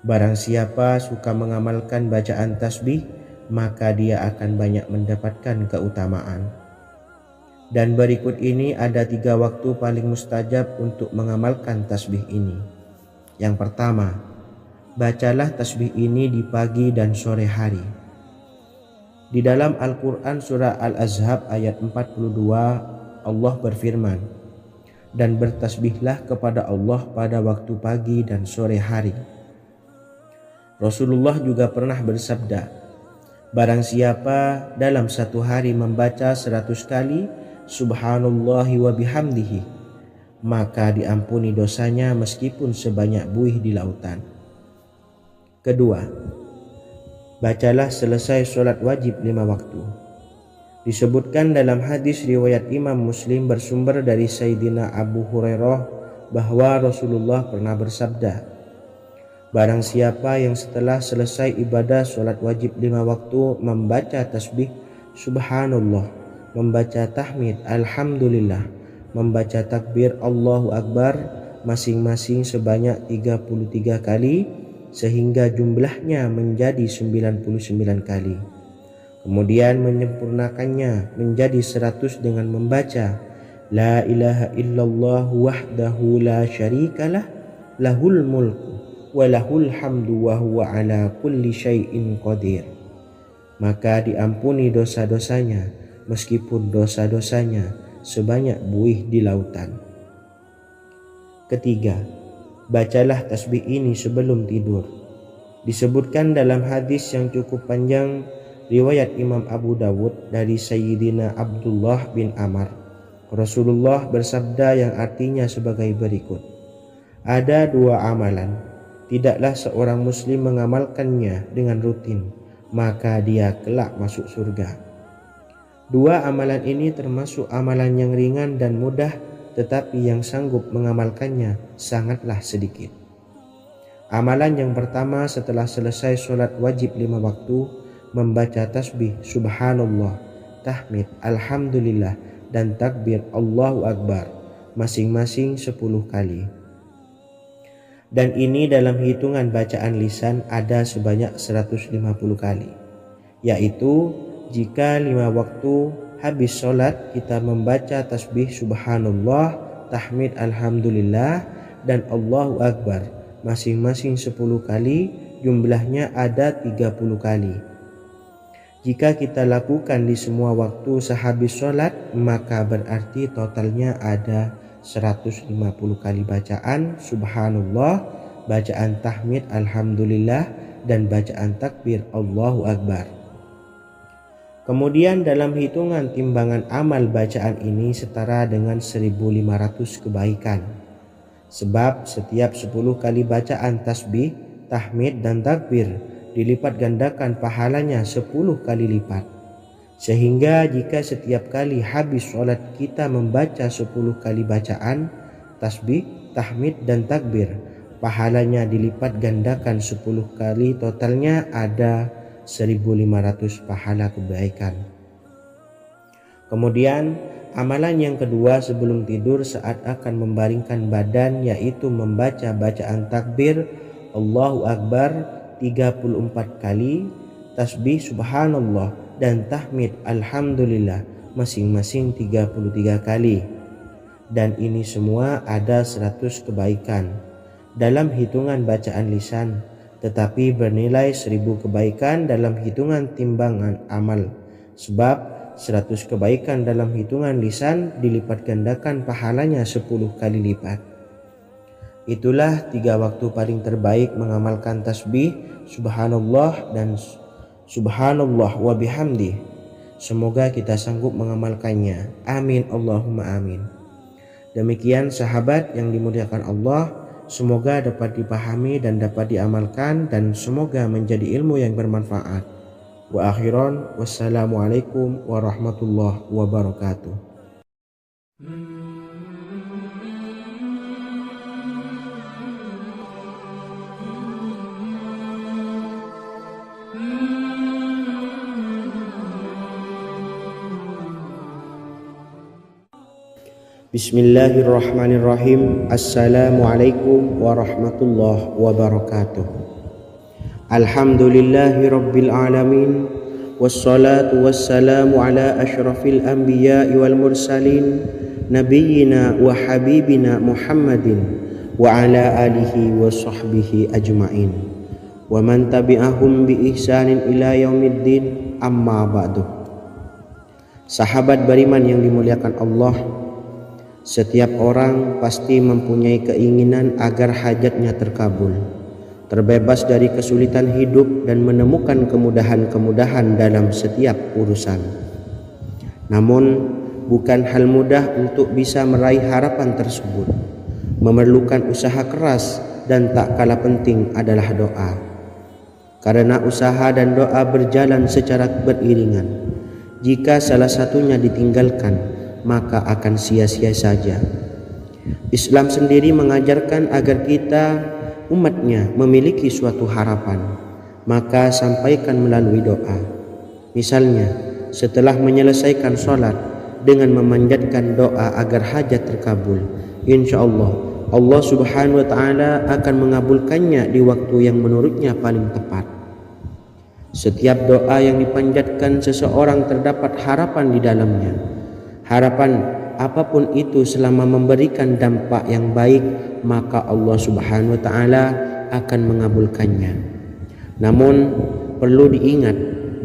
Barang siapa suka mengamalkan bacaan tasbih, maka dia akan banyak mendapatkan keutamaan. Dan berikut ini ada 3 waktu paling mustajab untuk mengamalkan tasbih ini. Yang pertama, bacalah tasbih ini di pagi dan sore hari. Di dalam Al-Quran surah Al-Ahzab ayat 42, Allah berfirman, dan bertasbihlah kepada Allah pada waktu pagi dan sore hari. Rasulullah juga pernah bersabda, barang siapa dalam satu hari membaca 100 kali Subhanallahi wa bihamdihi, maka diampuni dosanya meskipun sebanyak buih di lautan. Kedua, bacalah selesai sholat wajib 5 waktu. Disebutkan dalam hadis riwayat Imam Muslim bersumber dari Sayyidina Abu Hurairah bahwa Rasulullah pernah bersabda, barang siapa yang setelah selesai ibadah sholat wajib 5 waktu membaca tasbih Subhanallah, membaca tahmid Alhamdulillah, membaca takbir Allahu Akbar masing-masing sebanyak 33 kali, sehingga jumlahnya menjadi 99 kali. Kemudian menyempurnakannya menjadi 100 dengan membaca La ilaha illallah wahdahu la syarikalah lahul mulku wa lahul hamdu wa huwa ala kulli syai'in qadir. Maka diampuni dosa-dosanya meskipun dosa-dosanya sebanyak buih di lautan. Ketiga, bacalah tasbih ini sebelum tidur. Disebutkan dalam hadis yang cukup panjang riwayat Imam Abu Dawud dari Sayyidina Abdullah bin Amr, Rasulullah bersabda yang artinya sebagai berikut, ada 2 amalan, tidaklah seorang muslim mengamalkannya dengan rutin, maka dia kelak masuk surga. 2 amalan ini termasuk amalan yang ringan dan mudah, tetapi yang sanggup mengamalkannya sangatlah sedikit. Amalan yang pertama setelah selesai sholat wajib 5 waktu, membaca tasbih subhanallah, tahmid, alhamdulillah, dan takbir Allahu Akbar masing-masing 10 kali. Dan ini dalam hitungan bacaan lisan ada sebanyak 150 kali, yaitu jika 5 waktu habis sholat kita membaca tasbih subhanallah, tahmid, alhamdulillah, dan Allahu Akbar masing-masing 10 kali, jumlahnya ada 30 kali. Jika kita lakukan di semua waktu sehabis sholat, maka berarti totalnya ada 150 kali bacaan subhanallah, bacaan tahmid alhamdulillah, dan bacaan takbir Allahu Akbar. Kemudian dalam hitungan timbangan amal bacaan ini setara dengan 1500 kebaikan. Sebab setiap 10 kali bacaan tasbih, tahmid, dan takbir dilipat gandakan pahalanya 10 kali lipat. Sehingga jika setiap kali habis sholat kita membaca 10 kali bacaan tasbih, tahmid, dan takbir, pahalanya dilipat gandakan 10 kali, totalnya ada 1500 pahala kebaikan. Kemudian amalan yang kedua sebelum tidur saat akan membaringkan badan, yaitu membaca bacaan takbir Allahu Akbar 34 kali, tasbih subhanallah, dan tahmid alhamdulillah masing-masing 33 kali. Dan ini semua ada 100 kebaikan dalam hitungan bacaan lisan, tetapi bernilai 1000 kebaikan dalam hitungan timbangan amal. Sebab 100 kebaikan dalam hitungan lisan dilipat gandakan pahalanya 10 kali lipat. Itulah 3 waktu paling terbaik mengamalkan tasbih subhanallah dan subhanallah wa bihamdi. Semoga kita sanggup mengamalkannya. Amin Allahumma amin. Demikian sahabat yang dimuliakan Allah, semoga dapat dipahami dan dapat diamalkan, dan semoga menjadi ilmu yang bermanfaat. Wa akhiran, wassalamualaikum warahmatullahi wabarakatuh. Bismillahirrahmanirrahim. Assalamualaikum warahmatullahi wabarakatuh. Alhamdulillahi rabbil alamin, wassalatu wassalamu ala ashrafil anbiya'i wal mursalin, nabiyyina wa habibina Muhammadin wa ala alihi wa sahbihi ajma'in, wa man tabi'ahum bi ihsanin ila yaumiddin, amma ba'du. Sahabat beriman yang dimuliakan Allah, setiap orang pasti mempunyai keinginan agar hajatnya terkabul, terbebas dari kesulitan hidup, dan menemukan kemudahan-kemudahan dalam setiap urusan. Namun bukan hal mudah untuk bisa meraih harapan tersebut. Memerlukan usaha keras, dan tak kalah penting adalah doa. Karena usaha dan doa berjalan secara beriringan. Jika salah satunya ditinggalkan, maka akan sia-sia saja. Islam sendiri mengajarkan agar kita umatnya memiliki suatu harapan, maka sampaikan melalui doa. Misalnya setelah menyelesaikan sholat dengan memanjatkan doa agar hajat terkabul, insya Allah Allah subhanahu wa ta'ala akan mengabulkannya di waktu yang menurutnya paling tepat. Setiap doa yang dipanjatkan seseorang terdapat harapan di dalamnya. Harapan apapun itu selama memberikan dampak yang baik, maka Allah subhanahu wa ta'ala akan mengabulkannya. Namun perlu diingat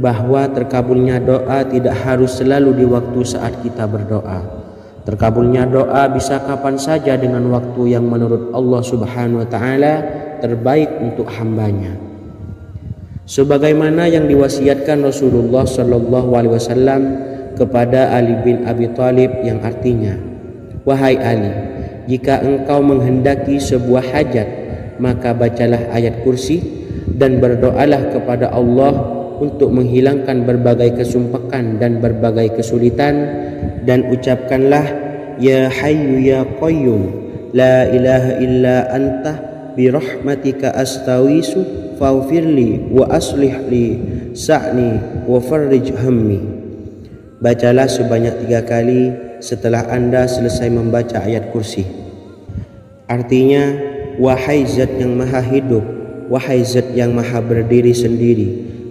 bahwa terkabulnya doa tidak harus selalu di waktu saat kita berdoa. Terkabulnya doa bisa kapan saja dengan waktu yang menurut Allah subhanahu wa ta'ala terbaik untuk hambanya. Sebagaimana yang diwasiatkan Rasulullah sallallahu alaihi wasallam kepada Ali bin Abi Thalib, yang artinya, wahai Ali, jika engkau menghendaki sebuah hajat, maka bacalah ayat kursi dan berdoalah kepada Allah untuk menghilangkan berbagai kesumpakan dan berbagai kesulitan, dan ucapkanlah, ya hayyu ya qayyum la ilaha illa anta birahmatika astawisu faghfirli wa aslih li sa'ni wa farrij hammi. Bacalah sebanyak 3 kali setelah Anda selesai membaca ayat kursi. Artinya, wahai zat yang maha hidup, wahai zat yang maha berdiri sendiri,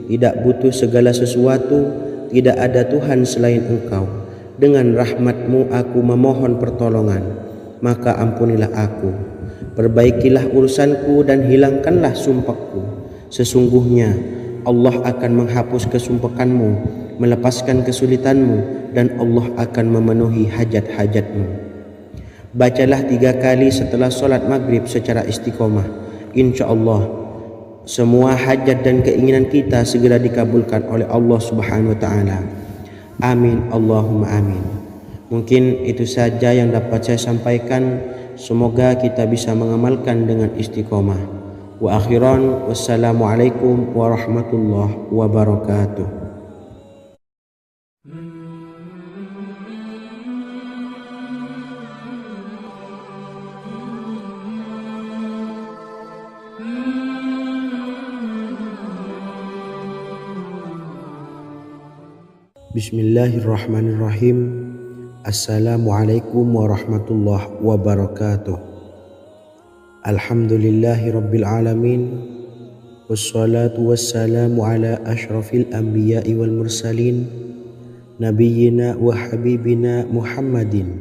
tidak butuh segala sesuatu, tidak ada Tuhan selain Engkau. Dengan rahmat-Mu aku memohon pertolongan, maka ampunilah aku. Perbaikilah urusanku dan hilangkanlah sumpahku. Sesungguhnya Allah akan menghapus kesumpahanmu, melepaskan kesulitanmu, dan Allah akan memenuhi hajat-hajatmu. Bacalah 3 kali setelah solat maghrib secara istiqomah. Insya Allah semua hajat dan keinginan kita segera dikabulkan oleh Allah Subhanahu wa Ta'ala. Amin Allahumma amin. Mungkin itu saja yang dapat saya sampaikan. Semoga kita bisa mengamalkan dengan istiqomah. Wa akhiran, wassalamualaikum warahmatullahi wabarakatuh. Bismillahirrahmanirrahim. Assalamualaikum warahmatullahi wabarakatuh. Alhamdulillahi rabbil alamin. Wassalatu wassalamu ala ashrafil anbiya'i wal mursalin, nabiyyina wa habibina Muhammadin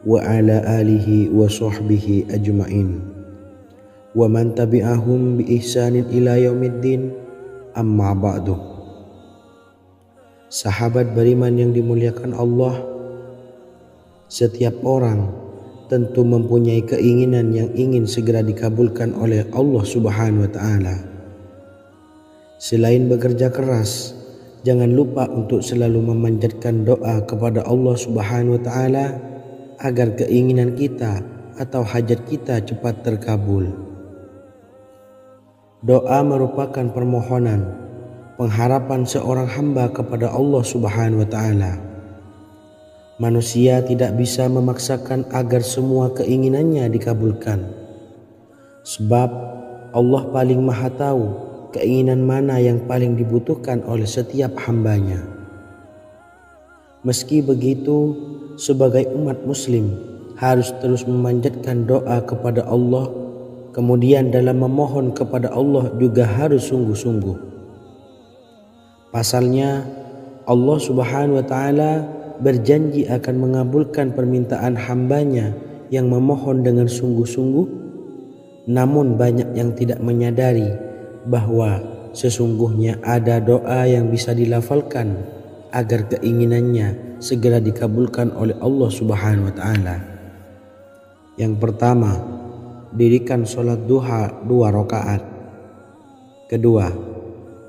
wa ala alihi wa sahbihi ajma'in wa man tabi'ahum bi ihsanin ila yaumiddin, amma ba'du. Sahabat beriman yang dimuliakan Allah, setiap orang tentu mempunyai keinginan yang ingin segera dikabulkan oleh Allah Subhanahu wa Ta'ala. Selain bekerja keras, jangan lupa untuk selalu memanjatkan doa kepada Allah Subhanahu wa Ta'ala agar keinginan kita atau hajat kita cepat terkabul. Doa merupakan permohonan, pengharapan seorang hamba kepada Allah Subhanahu wa Ta'ala. Manusia tidak bisa memaksakan agar semua keinginannya dikabulkan, sebab Allah paling maha tahu keinginan mana yang paling dibutuhkan oleh setiap hambanya. Meski begitu, sebagai umat muslim harus terus memanjatkan doa kepada Allah, kemudian dalam memohon kepada Allah juga harus sungguh-sungguh. Pasalnya Allah Subhanahu wa Ta'ala berjanji akan mengabulkan permintaan hambanya yang memohon dengan sungguh-sungguh. Namun banyak yang tidak menyadari bahwa sesungguhnya ada doa yang bisa dilafalkan agar keinginannya segera dikabulkan oleh Allah Subhanahu wa Ta'ala. Yang pertama, dirikan sholat duha 2 rakaat. Kedua,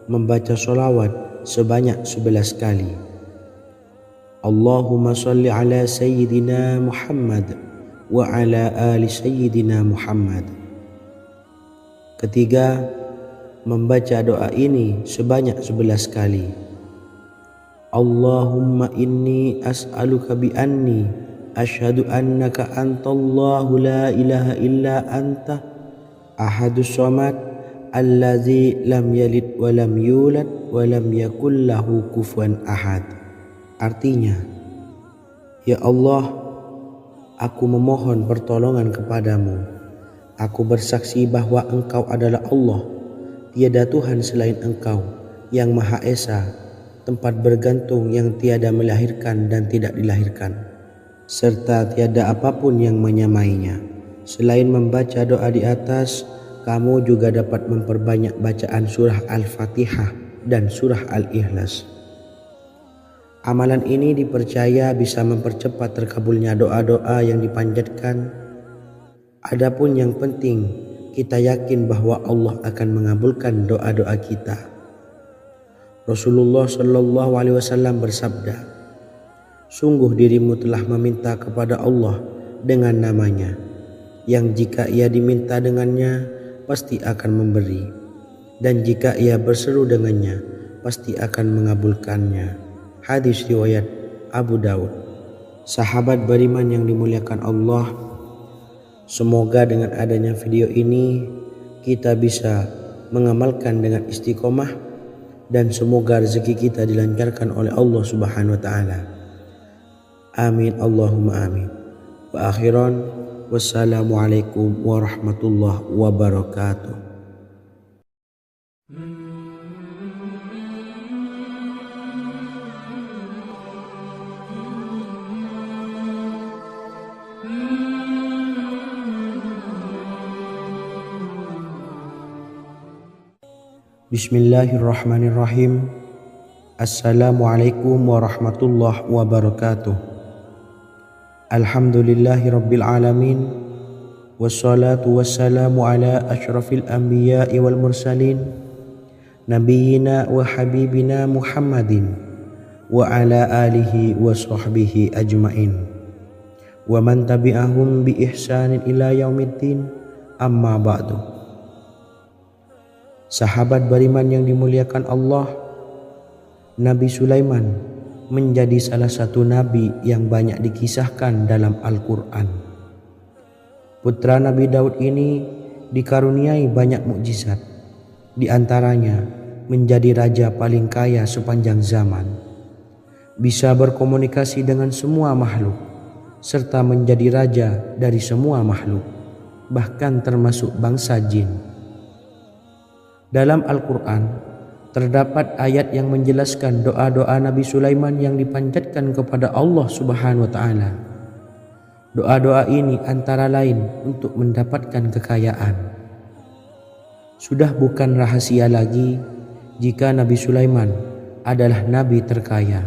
membaca sholawat sebanyak 11 kali. Allahumma salli ala Sayyidina Muhammad wa ala ali Sayyidina Muhammad. Ketiga, membaca doa ini sebanyak 11 kali. Allahumma inni as'aluka bi anni asyhadu annaka antallahu la ilaha illa anta ahadus samad allazi lam yalid wa lam yulad wa lam yakul lahu kufuwan ahad. Artinya, ya Allah, aku memohon pertolongan kepadamu. Aku bersaksi bahwa Engkau adalah Allah, tiada Tuhan selain Engkau, yang Maha Esa, tempat bergantung yang tiada melahirkan dan tidak dilahirkan, serta tiada apapun yang menyamainya. Selain membaca doa di atas, kamu juga dapat memperbanyak bacaan surah Al-Fatihah dan surah Al-Ikhlas. Amalan ini dipercaya bisa mempercepat terkabulnya doa-doa yang dipanjatkan. Adapun yang penting, kita yakin bahwa Allah akan mengabulkan doa-doa kita. Rasulullah Shallallahu Alaihi Wasallam bersabda, sungguh dirimu telah meminta kepada Allah dengan namanya, yang jika ia diminta dengannya, pasti akan memberi, dan jika ia berseru dengannya, pasti akan mengabulkannya. Hadis riwayat Abu Daud. Sahabat beriman yang dimuliakan Allah, semoga dengan adanya video ini kita bisa mengamalkan dengan istiqomah dan semoga rezeki kita dilancarkan oleh Allah Subhanahu wa taala. Amin Allahumma amin. Wa akhiran, wassalamualaikum warahmatullahi wabarakatuh. Bismillahirrahmanirrahim. Assalamualaikum warahmatullahi wabarakatuh. Alhamdulillahirabbil alamin. Wassalatu wassalamu ala asyrafil anbiya'i wal mursalin nabiyyina wa habibina Muhammadin wa ala alihi wa sahbihi ajmain wa man tabi'ahum bi ihsanin ila yaumiddin, amma ba'du. Sahabat beriman yang dimuliakan Allah, Nabi Sulaiman menjadi salah satu nabi yang banyak dikisahkan dalam Al-Quran. Putra Nabi Daud ini dikaruniai banyak mukjizat, di antaranya menjadi raja paling kaya sepanjang zaman, bisa berkomunikasi dengan semua makhluk, serta menjadi raja dari semua makhluk, bahkan termasuk bangsa jin. Dalam Al-Quran terdapat ayat yang menjelaskan doa-doa Nabi Sulaiman yang dipanjatkan kepada Allah Subhanahu wa taala. Doa-doa ini antara lain untuk mendapatkan kekayaan. Sudah bukan rahasia lagi jika Nabi Sulaiman adalah nabi terkaya,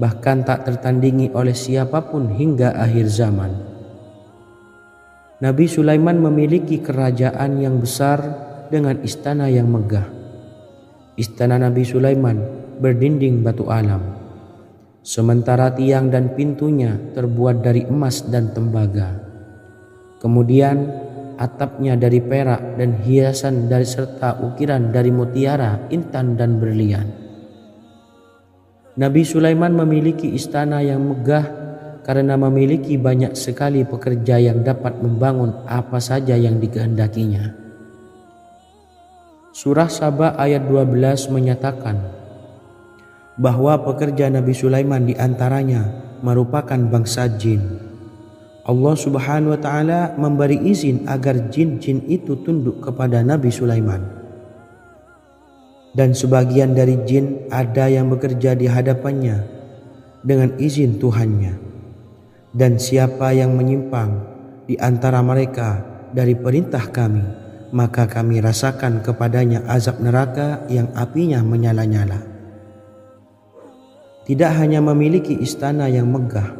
bahkan tak tertandingi oleh siapapun hingga akhir zaman. Nabi Sulaiman memiliki kerajaan yang besar dengan istana yang megah. Istana Nabi Sulaiman berdinding batu alam, sementara tiang dan pintunya terbuat dari emas dan tembaga. Kemudian atapnya dari perak dan hiasan dari serta ukiran dari mutiara, intan dan berlian. Nabi Sulaiman memiliki istana yang megah karena memiliki banyak sekali pekerja yang dapat membangun apa saja yang dikehendakinya. Surah Saba ayat 12 menyatakan bahwa pekerja Nabi Sulaiman diantaranya merupakan bangsa jin. Allah Subhanahu wa taala memberi izin agar jin-jin itu tunduk kepada Nabi Sulaiman. Dan sebagian dari jin ada yang bekerja di hadapannya dengan izin Tuhannya. Dan siapa yang menyimpang di antara mereka dari perintah kami, maka kami rasakan kepadanya azab neraka yang apinya menyala-nyala. Tidak hanya memiliki istana yang megah,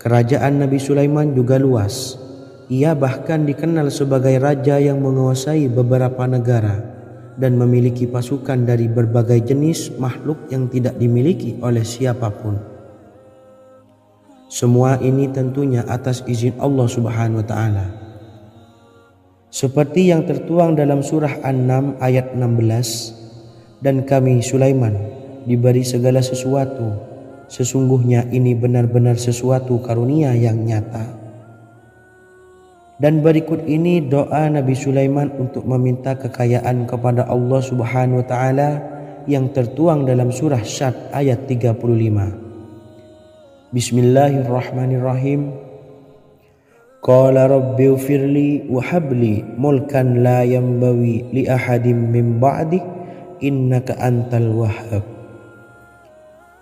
kerajaan Nabi Sulaiman juga luas. Ia bahkan dikenal sebagai raja yang menguasai beberapa negara dan memiliki pasukan dari berbagai jenis makhluk yang tidak dimiliki oleh siapapun. Semua ini tentunya atas izin Allah Subhanahu wa taala. Seperti yang tertuang dalam surah An-Naml ayat 16, dan kami Sulaiman diberi segala sesuatu, sesungguhnya ini benar-benar sesuatu karunia yang nyata. Dan berikut ini doa Nabi Sulaiman untuk meminta kekayaan kepada Allah Subhanahu wa taala yang tertuang dalam surah Syad ayat 35. Bismillahirrahmanirrahim. Qala rabbi ufirli wa habli mulkan la yanbawi li ahadim min ba'di innaka antal wahhab.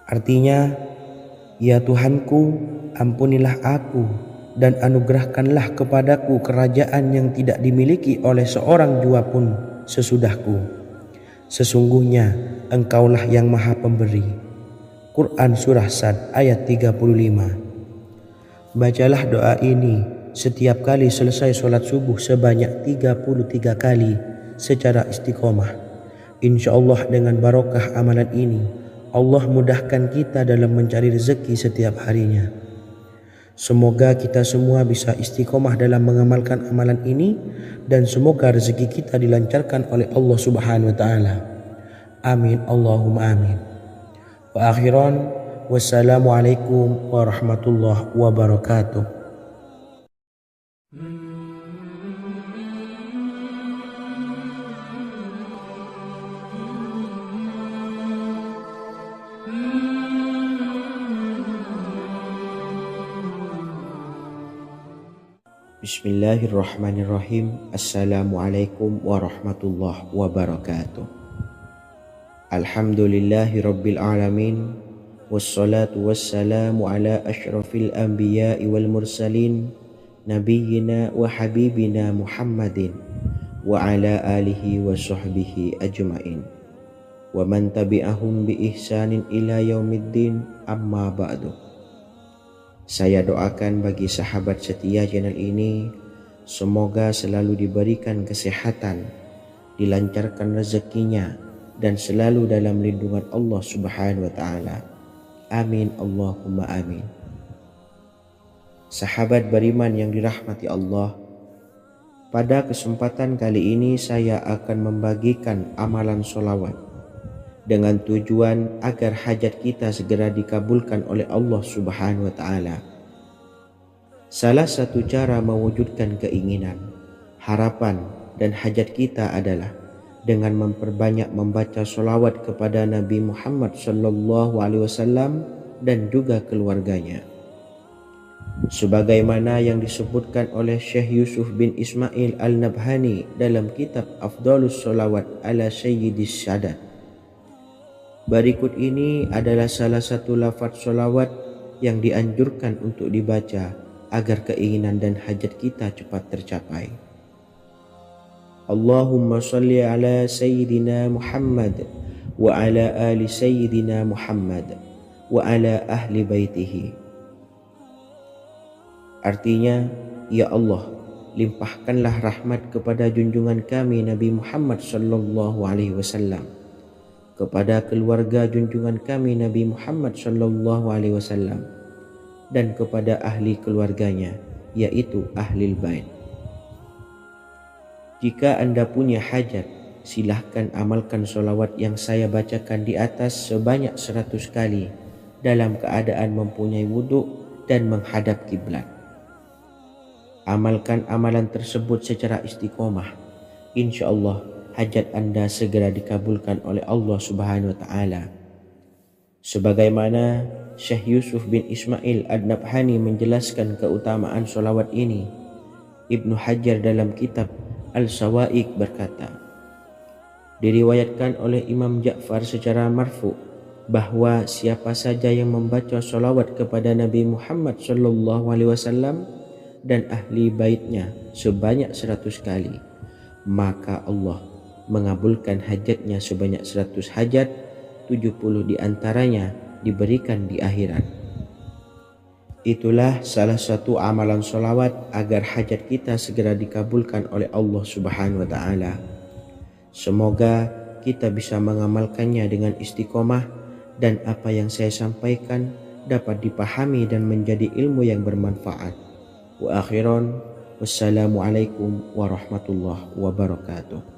Artinya, ya Tuhanku, ampunilah aku dan anugerahkanlah kepadaku kerajaan yang tidak dimiliki oleh seorang jua pun sesudahku. Sesungguhnya Engkaulah yang Maha Pemberi. Quran Surah Sad ayat 35. Bacalah doa ini setiap kali selesai sholat subuh sebanyak 33 kali secara istiqomah. Insya Allah dengan barokah amalan ini, Allah mudahkan kita dalam mencari rezeki setiap harinya. Semoga kita semua bisa istiqomah dalam mengamalkan amalan ini, dan semoga rezeki kita dilancarkan oleh Allah Subhanahu wa taala. Amin Allahumma amin. Wa akhiran, wassalamualaikum warahmatullahi wabarakatuh. Bismillahirrahmanirrahim. Assalamualaikum warahmatullahi wabarakatuh. Alhamdulillahi rabbil alamin. Wassalatu wassalamu ala ashrafil anbiya'i wal mursalin, nabiyyina wa habibina Muhammadin wa ala alihi wa sahbihi ajma'in wa man tabi'ahum bi ihsanin ila yaumiddin, amma ba'du. Saya doakan bagi sahabat setia channel ini, semoga selalu diberikan kesehatan, dilancarkan rezekinya, dan selalu dalam lindungan Allah Subhanahu wa Ta'ala. Amin Allahumma amin. Sahabat beriman yang dirahmati Allah, pada kesempatan kali ini saya akan membagikan amalan sholawat dengan tujuan agar hajat kita segera dikabulkan oleh Allah Subhanahu wa Ta'ala. Salah satu cara mewujudkan keinginan, harapan, dan hajat kita adalah dengan memperbanyak membaca sholawat kepada Nabi Muhammad SAW dan juga keluarganya. Sebagaimana yang disebutkan oleh Syekh Yusuf bin Ismail Al-Nabhani dalam kitab Afdhalus Sholawat ala Sayyidis Sadat. Berikut ini adalah salah satu lafaz sholawat yang dianjurkan untuk dibaca agar keinginan dan hajat kita cepat tercapai. Allahumma salli ala Sayyidina Muhammad wa ala ali Sayyidina Muhammad wa ala ahli baitihi. Artinya, ya Allah, limpahkanlah rahmat kepada junjungan kami Nabi Muhammad sallallahu alaihi wasallam, kepada keluarga junjungan kami Nabi Muhammad sallallahu alaihi wasallam, dan kepada ahli keluarganya, yaitu ahlil bait. Jika Anda punya hajat, silahkan amalkan sholawat yang saya bacakan di atas sebanyak 100 kali dalam keadaan mempunyai wudhu dan menghadap kiblat. Amalkan amalan tersebut secara istiqomah. Insya Allah hajat Anda segera dikabulkan oleh Allah Subhanahu wa Ta'ala. Sebagaimana Syekh Yusuf bin Ismail Ad-Nabhani menjelaskan keutamaan sholawat ini, Ibnu Hajar dalam kitab Al-Sawa'iq berkata, diriwayatkan oleh Imam Ja'far secara marfu bahwa siapa saja yang membaca sholawat kepada Nabi Muhammad SAW dan ahli baitnya sebanyak 100 kali, maka Allah mengabulkan hajatnya sebanyak 100 hajat, 70 diantaranya diberikan di akhirat. Itulah salah satu amalan sholawat agar hajat kita segera dikabulkan oleh Allah Subhanahu wa Ta'ala. Semoga kita bisa mengamalkannya dengan istiqomah dan apa yang saya sampaikan dapat dipahami dan menjadi ilmu yang bermanfaat. Wa akhiran, wassalamualaikum warahmatullahi wabarakatuh.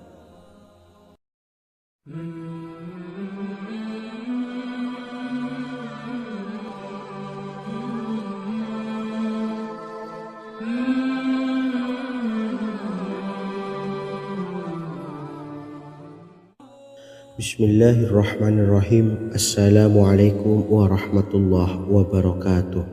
Bismillahirrahmanirrahim. Assalamualaikum warahmatullahi wabarakatuh.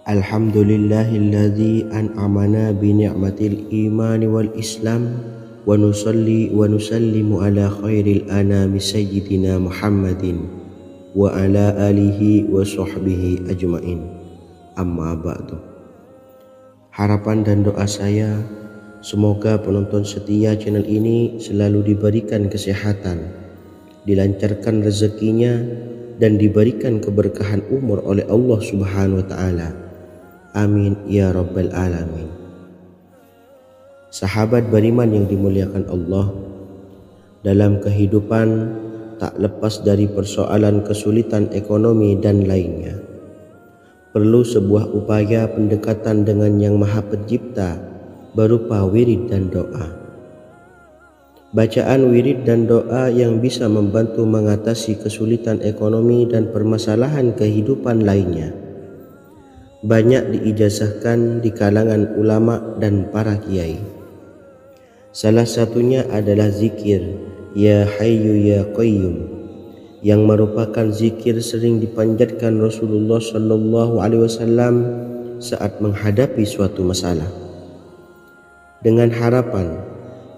Alhamdulillahilladzi an'amana bi ni'matil imani wal islam wa nusalli wa nusallimu ala khairil anami sayyidina Muhammadin wa ala alihi wa sahbihi ajma'in, amma ba'du. Harapan dan doa saya, semoga penonton setia channel ini selalu diberikan kesehatan, dilancarkan rezekinya, dan diberikan keberkahan umur oleh Allah Subhanahu wa Ta'ala. Amin ya rabbal alamin. Sahabat beriman yang dimuliakan Allah, dalam kehidupan tak lepas dari persoalan kesulitan ekonomi dan lainnya. Perlu sebuah upaya pendekatan dengan Yang Maha Pencipta berupa wirid dan doa. Bacaan wirid dan doa yang bisa membantu mengatasi kesulitan ekonomi dan permasalahan kehidupan lainnya banyak diijazahkan di kalangan ulama dan para kiai. Salah satunya adalah zikir Ya Hayyu Ya Qayyum, yang merupakan zikir sering dipanjatkan Rasulullah SAW saat menghadapi suatu masalah. dengan harapan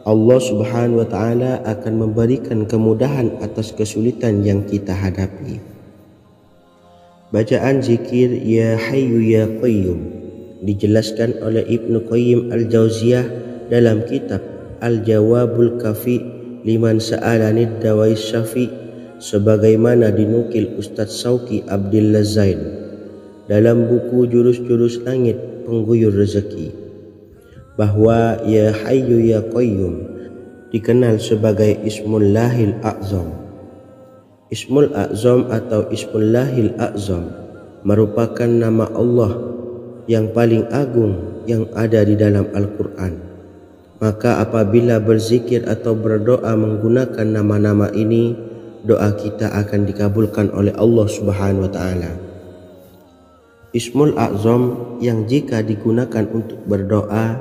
Allah Subhanahu wa Ta'ala akan memberikan kemudahan atas kesulitan yang kita hadapi. Bacaan zikir Ya Hayyu Ya Qayyum dijelaskan oleh Ibnu Qayyim Al-Jauziyah dalam kitab Al-Jawabul Kafi liman sa'alanid dawais syafi, sebagaimana dinukil Ustadz Sauki Abdillah Zain dalam buku Jurus-Jurus Langit Pengguyur Rezeki, bahwa Ya Hayyu Ya Qayyum dikenal sebagai Ismullahil A'zam. Ismul A'zam atau Ismullahil A'zam merupakan nama Allah yang paling agung yang ada di dalam Al-Quran. Maka apabila berzikir atau berdoa menggunakan nama-nama ini, doa kita akan dikabulkan oleh Allah Subhanahu wa Ta'ala. Ismul A'zam yang jika digunakan untuk berdoa,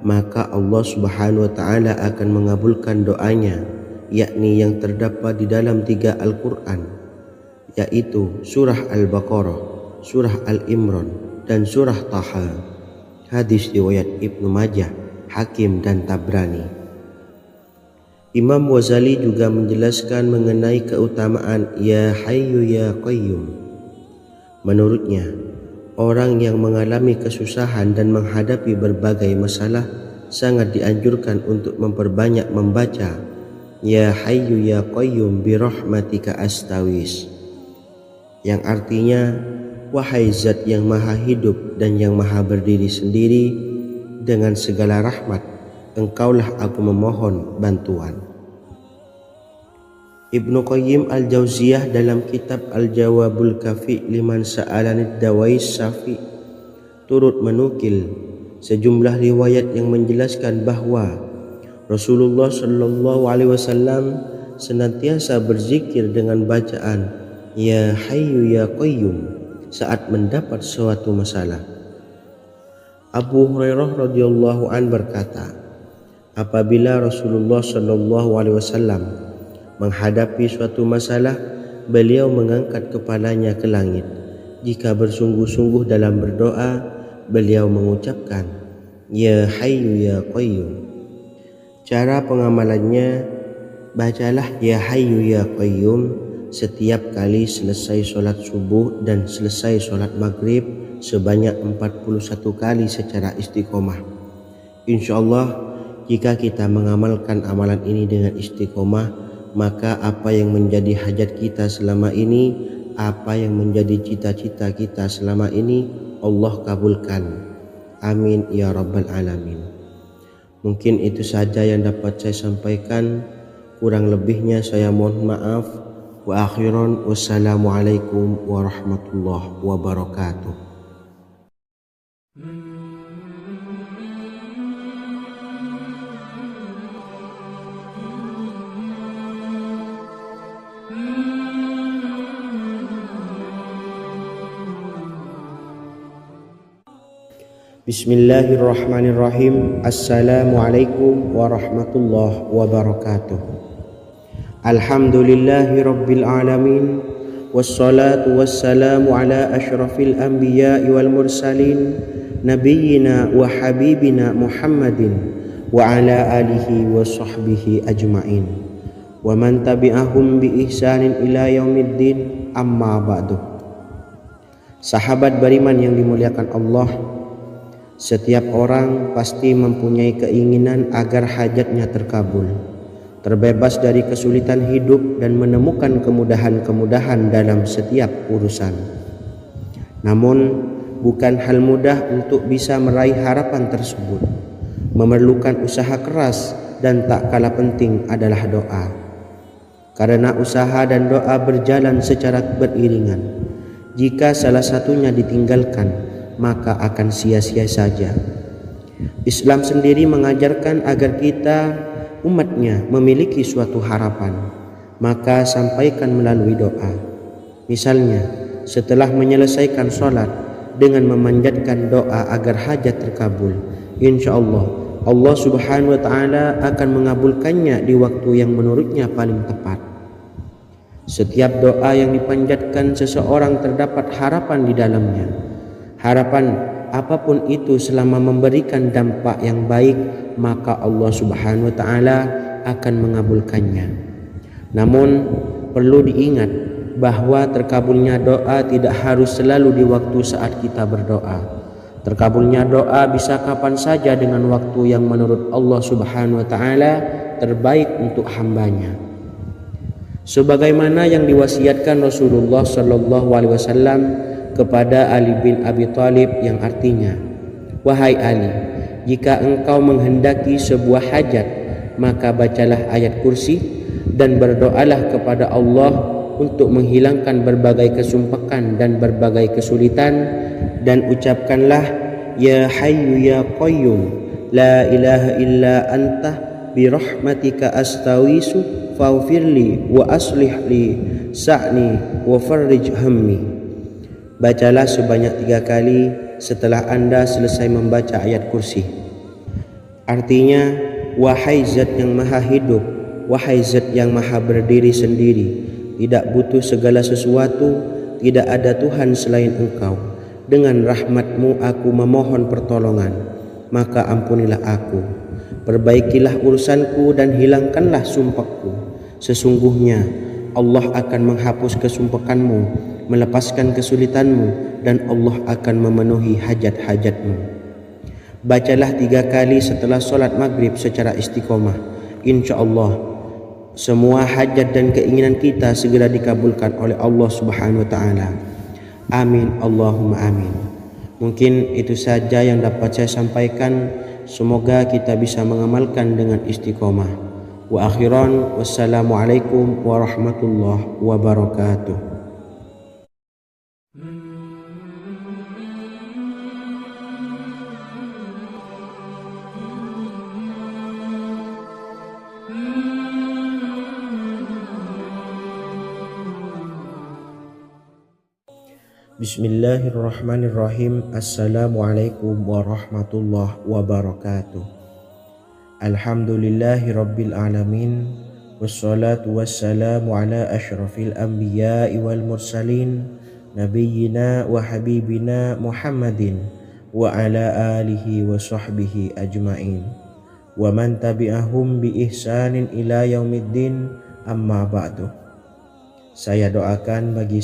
maka Allah Subhanahu wa Ta'ala akan mengabulkan doanya, yakni yang terdapat di dalam 3 Al-Quran, yaitu surah Al-Baqarah, surah Al-Imran, dan surah Taha. Hadis riwayat Ibnu Majah, Hakim, dan Tabrani. Imam Ghazali juga menjelaskan mengenai keutamaan Ya Hayyu Ya Qayyum. Menurutnya, orang yang mengalami kesusahan dan menghadapi berbagai masalah sangat dianjurkan untuk memperbanyak membaca Ya Hayyu Ya Qayyum bi rahmatika astawis, yang artinya wahai zat yang maha hidup dan yang maha berdiri sendiri, dengan segala rahmat engkaulah aku memohon bantuan. Ibnu Qayyim Al-Jauziyah dalam kitab Al-Jawabul Kafi liman sa'alanid dawais syafi turut menukil sejumlah riwayat yang menjelaskan bahwa Rasulullah Shallallahu Alaihi Wasallam senantiasa berzikir dengan bacaan Ya Hayyu Ya Qayyum saat mendapat suatu masalah. Abu Hurairah radhiyallahu an berkata, apabila Rasulullah Shallallahu Alaihi Wasallam menghadapi suatu masalah, beliau mengangkat kepalanya ke langit. Jika bersungguh-sungguh dalam berdoa, beliau mengucapkan Ya Hayyu Ya Qayyum. Cara pengamalannya, bacalah Ya Hayyu Ya Qayyum setiap kali selesai sholat subuh dan selesai sholat maghrib sebanyak 41 kali secara istiqomah. Insyaallah, jika kita mengamalkan amalan ini dengan istiqomah, maka apa yang menjadi hajat kita selama ini, apa yang menjadi cita-cita kita selama ini, Allah kabulkan. Amin ya rabbal alamin. Mungkin itu saja yang dapat saya sampaikan. Kurang lebihnya saya mohon maaf. Wa akhiran, wassalamualaikum warahmatullahi wabarakatuh. Bismillahirrahmanirrahim. Assalamualaikum warahmatullahi wabarakatuh. Alhamdulillahi rabbil alamin, wassalatu wassalamu ala ashrafil anbiya'i wal mursalin, nabiyyina wa habibina Muhammadin wa ala alihi wa sahbihi ajma'in, wa man tabi'ahum bi ihsanin ila yaumiddin, amma ba'du. Sahabat beriman yang dimuliakan Allah, setiap orang pasti mempunyai keinginan agar hajatnya terkabul, terbebas dari kesulitan hidup dan menemukan kemudahan-kemudahan dalam setiap urusan. Namun, bukan hal mudah untuk bisa meraih harapan tersebut. Memerlukan usaha keras dan tak kalah penting adalah doa. Karena usaha dan doa berjalan secara beriringan. Jika salah satunya ditinggalkan, maka akan sia-sia saja. Islam sendiri mengajarkan agar kita umatnya memiliki suatu harapan, maka sampaikan melalui doa. Misalnya, setelah menyelesaikan sholat dengan memanjatkan doa agar hajat terkabul, insya Allah Allah Subhanahu wa Ta'ala akan mengabulkannya di waktu yang menurutnya paling tepat. Setiap doa yang dipanjatkan seseorang terdapat harapan di dalamnya. Harapan apapun itu selama memberikan dampak yang baik, maka Allah Subhanahu wa taala akan mengabulkannya. Namun perlu diingat bahwa terkabulnya doa tidak harus selalu di waktu saat kita berdoa. Terkabulnya doa bisa kapan saja dengan waktu yang menurut Allah Subhanahu wa taala terbaik untuk hambanya. Sebagaimana yang diwasiatkan Rasulullah sallallahu alaihi wasallam kepada Ali bin Abi Thalib, yang artinya, "Wahai Ali, jika engkau menghendaki sebuah hajat, maka bacalah ayat kursi dan berdoalah kepada Allah untuk menghilangkan berbagai kesumpakan dan berbagai kesulitan, dan ucapkanlah, Ya Hayyu Ya Qayyum, La ilaha illa anta birahmatika astawisu faghfirli wa aslih li sa'ni wa farrij hammi." Bacalah sebanyak 3 kali setelah Anda selesai membaca ayat kursi. Artinya, wahai Zat yang maha hidup, wahai Zat yang maha berdiri sendiri, tidak butuh segala sesuatu, tidak ada Tuhan selain Engkau. Dengan rahmat-Mu aku memohon pertolongan, maka ampunilah aku. Perbaikilah urusanku dan hilangkanlah sumpahku. Sesungguhnya Allah akan menghapus kesumpakanmu, melepaskan kesulitanmu, dan Allah akan memenuhi hajat-hajatmu. Bacalah 3 kali setelah sholat maghrib secara istiqomah. Insya Allah semua hajat dan keinginan kita segera dikabulkan oleh Allah Subhanahu wa taala. Amin Allahumma amin. Mungkin itu saja yang dapat saya sampaikan. Semoga kita bisa mengamalkan dengan istiqomah. Wa akhiran, wassalamualaikum warahmatullahi wabarakatuh. Bismillahirrahmanirrahim. Assalamualaikum warahmatullahi wabarakatuh. Alhamdulillahi rabbil alamin, wassalatu wassalamu ala ashrafil anbiya'i wal mursalin, nabiyyina wa habibina Muhammadin wa ala alihi wa sahbihi ajma'in, wa man tabi'ahum bi ihsanin ila yaumiddin, amma ba'du. Saya doakan bagi